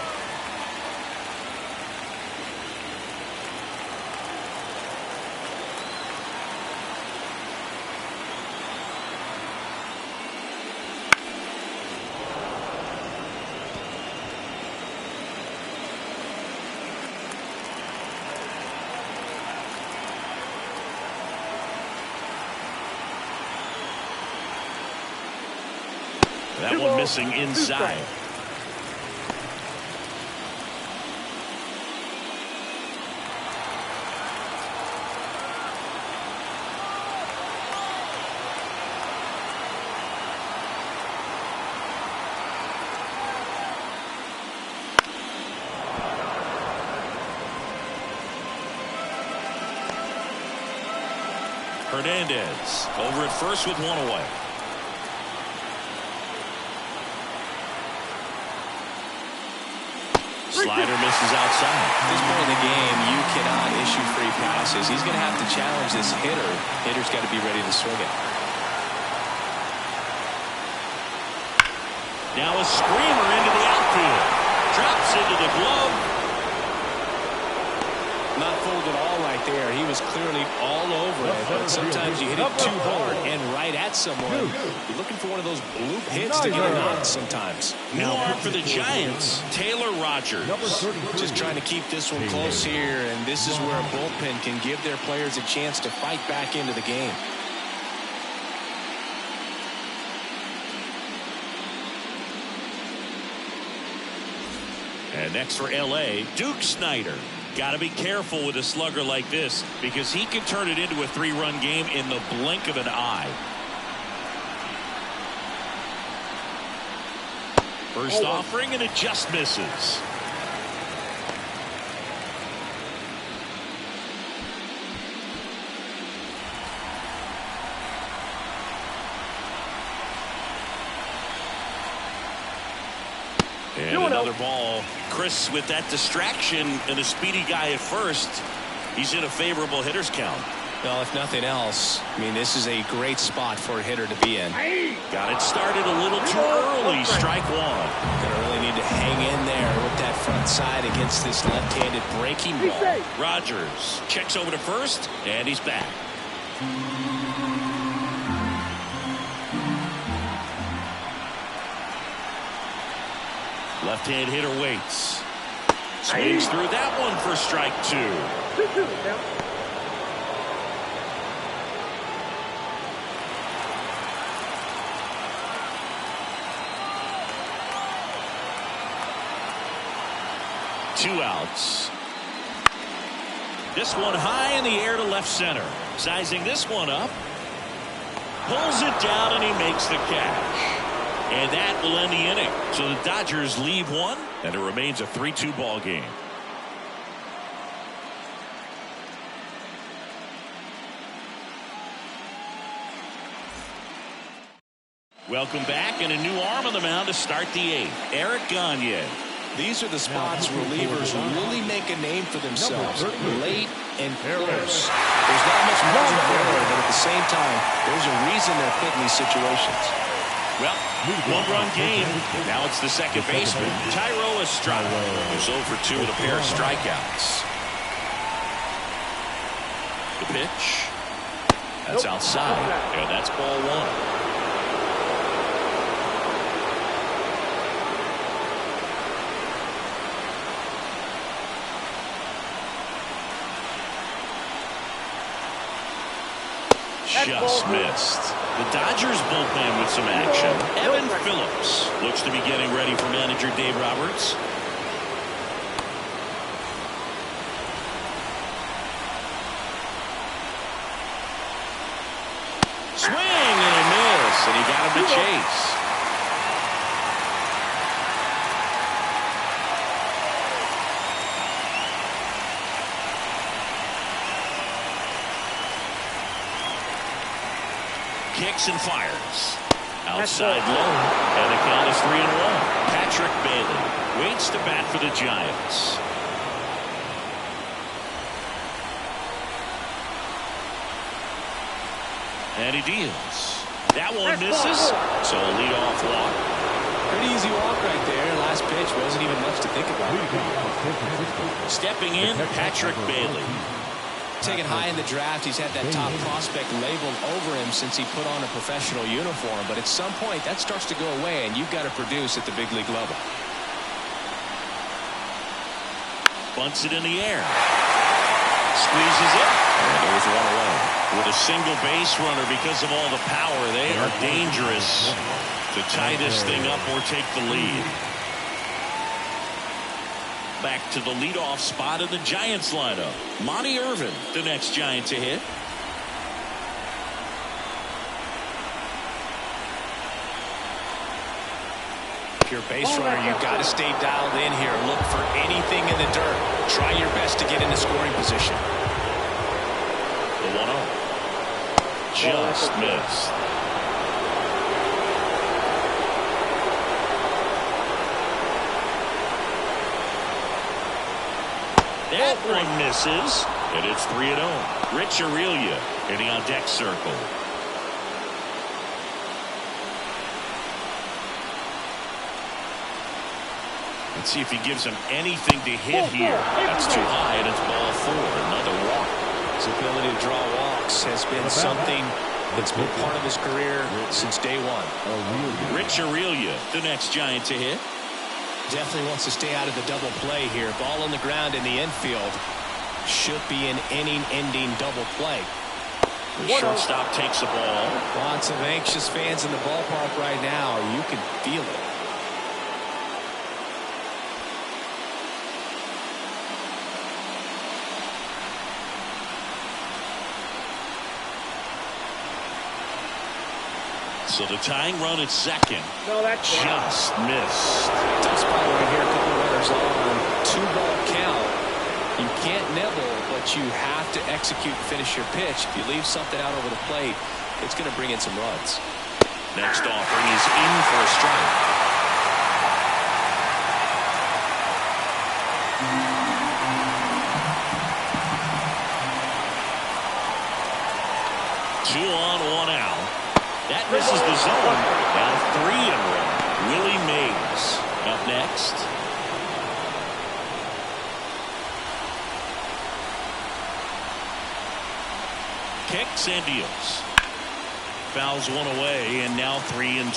That one missing inside. Hernandez over at first with one away. Slider misses outside. At this point in the game, you cannot issue free passes. He's going to have to challenge this hitter. Hitter's got to be ready to swing it. Now a screamer into the outfield. Drops into the glove. Not fooled at all right there. He was clearly all over it. But sometimes you hit it too hard and right at someone. You're looking for one of those bloop hits to get a knock sometimes. Now arm for the Giants, Taylor Rogers. Just trying to keep this one close here, and this is where a bullpen can give their players a chance to fight back into the game. And next for L.A., Duke Snider. Got to be careful with a slugger like this because he can turn it into a 3-run game in the blink of an eye. First offering, and it just misses. And another ball. Chris, with that distraction and a speedy guy at first, he's in a favorable hitter's count. Well, if nothing else, I mean, this is a great spot for a hitter to be in. Got it started a little too early. Strike one. Gonna really need to hang in there with that front side against this left-handed breaking ball. Rogers checks over to first, and he's back. Left-hand hitter waits. Swings through that one for strike 2. 2-2 now. Two outs. This one high in the air to left center. Sizing this one up. Pulls it down and he makes the catch. And that will end the inning. So the Dodgers leave one, and it remains a 3-2 ball game. Welcome back, and a new arm on the mound to start the 8th. Eric Gagne. These are the spots relievers really make a name for themselves. Late and close. There's not much margin for error, but at the same time, there's a reason they're put in these situations. Well, 1-run game. Now it's the second baseman, Thairo Estrada, who's 0 for 2 with a pair of strikeouts. The pitch. That's outside, and that's ball 1. Just missed. The Dodgers bullpen with some action. Evan Phillips looks to be getting ready for manager Dave Roberts. Swing and a miss, and he got him to chase. Kicks and fires. Outside low. And the count is 3-1. Patrick Bailey waits to bat for the Giants. And he deals. That one misses. So a leadoff walk. Pretty easy walk right there. Last pitch wasn't even much to think about. Stepping in, Patrick Bailey. Taken high in the draft, he's had that top prospect labeled over him since he put on a professional uniform. But at some point, that starts to go away, and you've got to produce at the big league level. Bunts it in the air. Squeezes it. And there's one away. With a single base runner, because of all the power, they are dangerous to tie this thing up or take the lead. Back to the leadoff spot in the Giants lineup. Monty Irvin, the next Giant to hit. If you're a base runner, you've got to stay dialed in here. Look for anything in the dirt. Try your best to get into scoring position. The 1-0. Just missed. That one misses, and it's 3-0. Rich Aurelia hitting on deck circle. Let's see if he gives him anything to hit here. That's too high, and it's ball 4. Another walk. His ability to draw walks has been something that's been part of his career since day one. Rich Aurelia, the next Giant to hit. Definitely wants to stay out of the double play here. Ball on the ground in the infield. Should be an inning-ending double play. The shortstop takes the ball. Lots of anxious fans in the ballpark right now. You can feel it. So the tying run at second. No, that's just missed. Tough spot right here. A couple runners on. 2-ball count. You can't nibble, but you have to execute and finish your pitch. If you leave something out over the plate, it's going to bring in some runs. Next offering is in for a strike. Two on, one out. That misses the zone. Now 3 in a row. Willie Mays up next. Kicks and deals. Fouls one away, and now 3-2.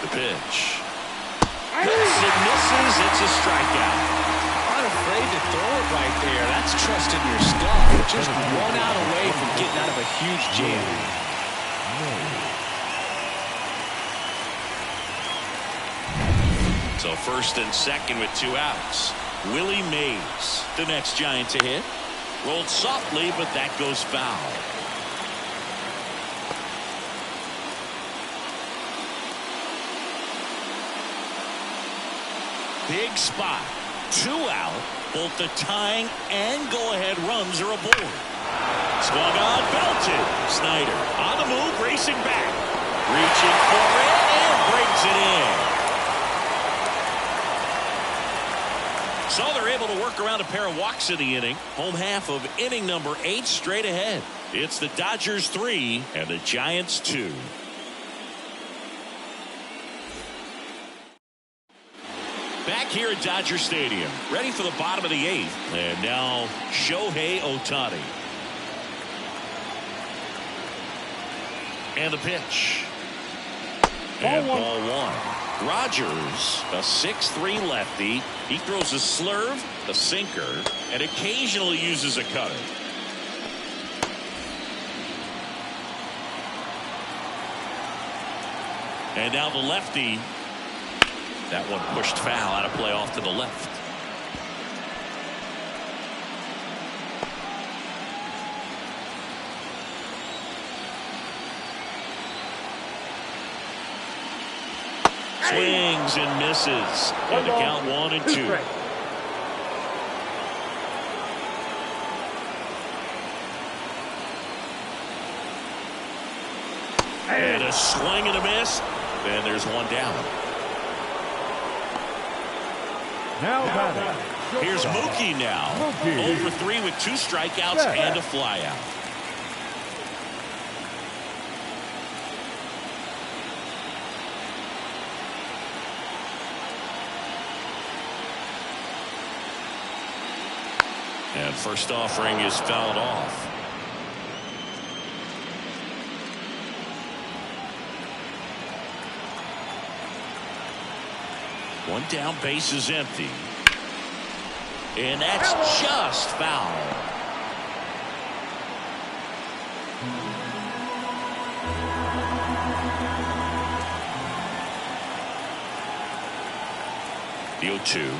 The pitch. It misses. It's a strikeout. Unafraid to throw it right there. That's trusting your stuff. Just 1 out away from getting out of a huge jam. So first and second with 2 outs. Willie Mays, the next Giant to hit. Rolled softly, but that goes foul. Big spot. 2 out. Both the tying and go-ahead runs are aboard. Swung on, belted. Snyder on the move, racing back. Reaching for it and brings it in. So they're able to work around a pair of walks in the inning. Home half of inning number 8 straight ahead. It's the Dodgers 3 and the Giants 2. Back here at Dodger Stadium, ready for the bottom of the 8th. And now Shohei Ohtani. And the pitch. And ball 1. Rogers, a 6'3" lefty. He throws a slurve, a sinker, and occasionally uses a cutter. And now the lefty. That one pushed foul, out of play off to the left. Swings and misses. And the count 1-2. And a swing and a miss. And there's one down. Now batting. Here's Mookie now. 0 for 3 with 2 strikeouts and a flyout. And first offering is fouled off. One down, base is empty. And that's just foul. The 0-2.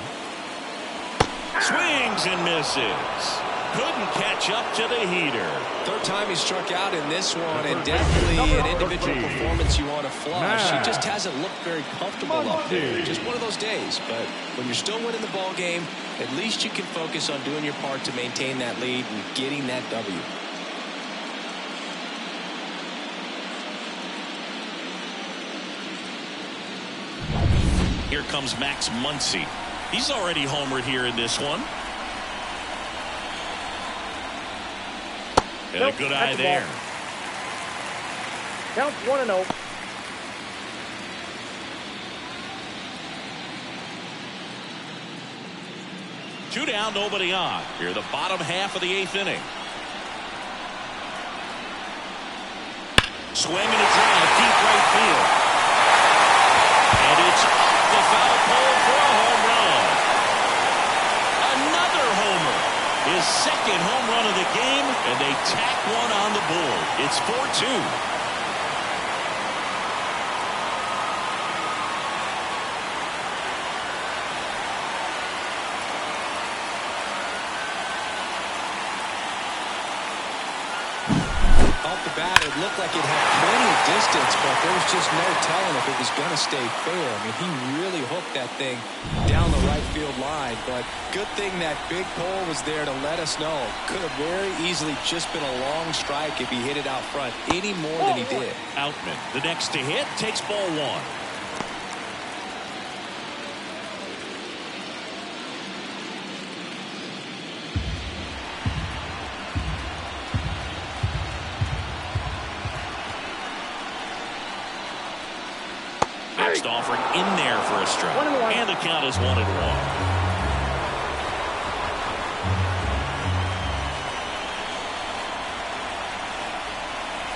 Swings and misses. Couldn't catch up to the heater. Third time he struck out in this one, and definitely an individual performance you want to flush. He just hasn't looked very comfortable up there. Just one of those days. But when you're still winning the ball game, at least you can focus on doing your part to maintain that lead and getting that W. Here comes Max Muncy. He's already homered here in this one. And a good eye there. Counts 1-0. Two down, nobody on. Here, the bottom half of the 8th inning. Swing and a drive, deep right field. And it's off the foul pole for a home run. Another homer. His second home run of the game, and they tack one on the board. It's 4-2. bat, it looked like it had plenty of distance, but there was just no telling if it was going to stay fair. I mean, he really hooked that thing down the right field line, but good thing that big pole was there to let us know. Could have very easily just been a long strike if he hit it out front any more than he did. Outman, the next to hit, takes ball one. Next offering in there for a strike. And the count is 1-1.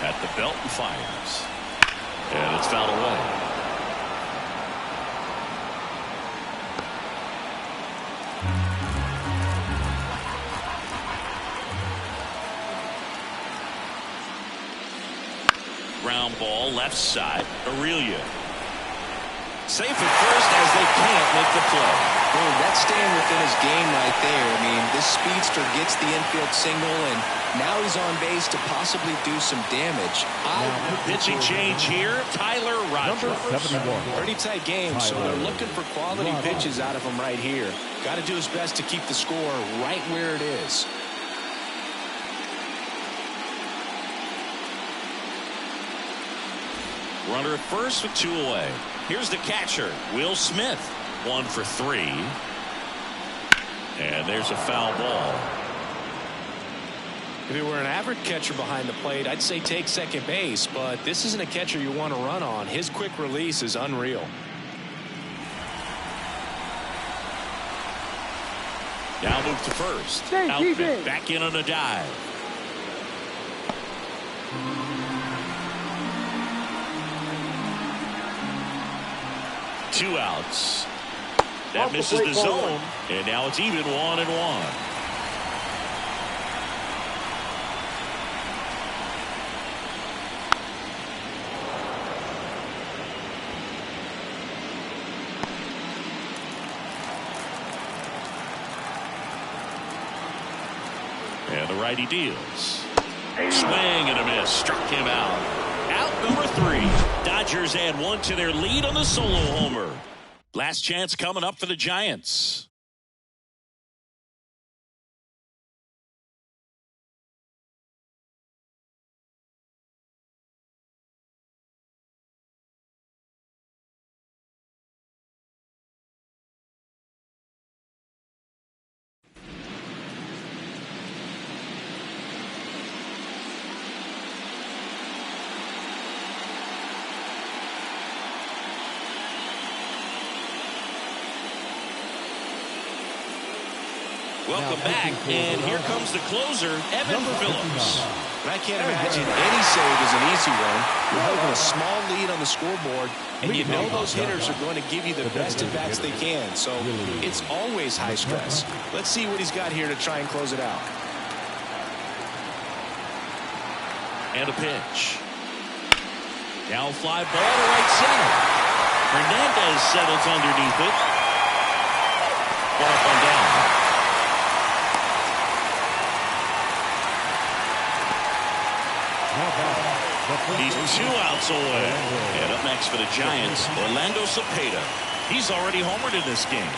At the belt and fires. And it's fouled away. Ground ball left side. Aurelia. Safe at first as they can't make the play. Boy, that's staying within his game right there. I mean, this speedster gets the infield single, and now he's on base to possibly do some damage. Pitching change here, Tyler Rogers. Pretty tight game, so they're looking for quality pitches out of him right here. Got to do his best to keep the score right where it is. Runner at first with 2 away. Here's the catcher, Will Smith. 1 for 3. And there's a foul ball. If it were an average catcher behind the plate, I'd say take second base, but this isn't a catcher you want to run on. His quick release is unreal. Now move to first. Outman back in on a dive. Two outs. That misses the zone. And now it's even 1-1. And the righty deals. Swing and a miss. Struck him out. Out number 3. Dodgers add 1 to their lead on the solo homer. Last chance coming up for the Giants. Welcome back, and here comes the closer, Evan Phillips. But I can't imagine any save is an easy one. You're holding a small lead on the scoreboard, and you know those hitters are going to give you the best at-bats they can, so it's always high stress. Let's see what he's got here to try and close it out. And a pitch. Now fly ball to right center. Hernandez settles underneath it. Far up and down. He's 2 outs away. And up next for the Giants, Orlando Cepeda. He's already homered in this game.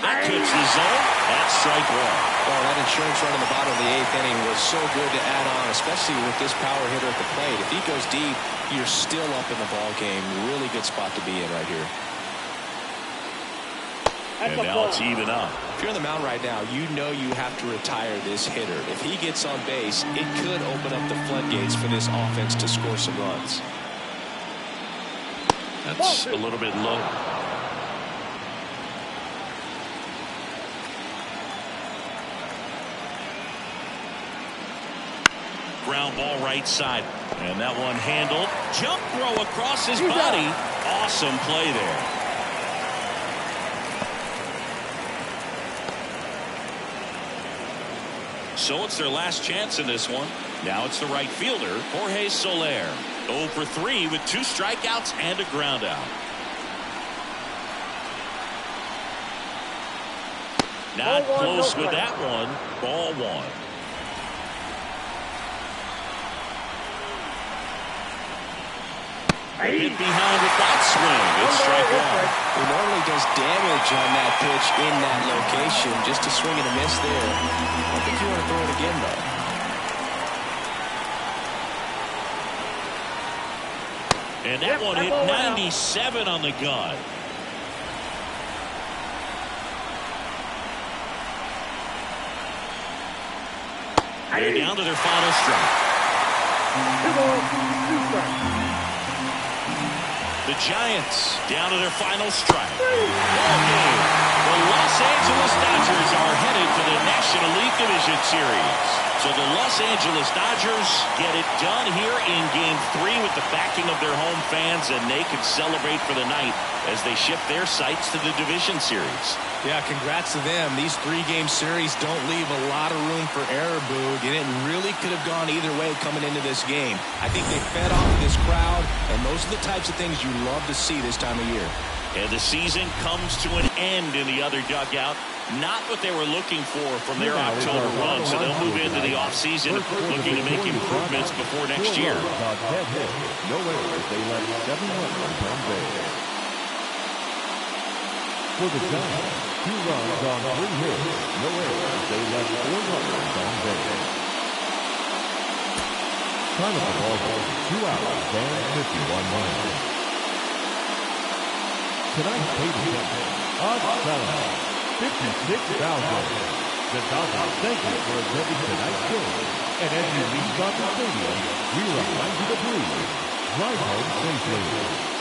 That keeps the zone. That's strike 1. Well, that insurance run in the bottom of the 8th inning was so good to add on, especially with this power hitter at the plate. If he goes deep, you're still up in the ball game. Really good spot to be in right here. And now it's even up. If you're on the mound right now, you know you have to retire this hitter. If he gets on base, it could open up the floodgates for this offense to score some runs. That's a little bit low. Ground ball right side. And that one handled. Jump throw across his body. Awesome play there. So it's their last chance in this one. Now it's the right fielder, Jorge Soler. 0 for 3 with 2 strikeouts and a ground out. Not Ball one, close no with strike. that one. Ball one. Hit behind with that swing. It's strike one. He normally does damage on that pitch in that location. Just a swing and a miss there. I don't think you want to throw it again, though. And that one hit 97 on the gun. They're down to their final strike. 2 balls, 2 strikes. The Giants down to their final strike. Ball game. The Los Angeles Dodgers are headed to the National League Division Series. So the Los Angeles Dodgers get it done here in Game 3 with the backing of their home fans, and they can celebrate for the night as they shift their sights to the Division Series. Yeah, congrats to them. These 3-game series don't leave a lot of room for error, Boog, and it really could have gone either way coming into this game. I think they fed off of this crowd, and those are the types of things you love to see this time of year. And the season comes to an end in the other dugout. Not what they were looking for from their October run, so they'll move into the offseason looking to make improvements before next year. No errors. They left 7 runners on base. For the Giants, 2 runs on 3 hits. No errors. They left 4 runners on base. Time of the ball game, 2 hours and 51 minutes. Tonight's payday, Odd 56,000. The Dodgers thank you for attending tonight's game. And as you leave Dodger Stadium, we remind you to please drive home safely.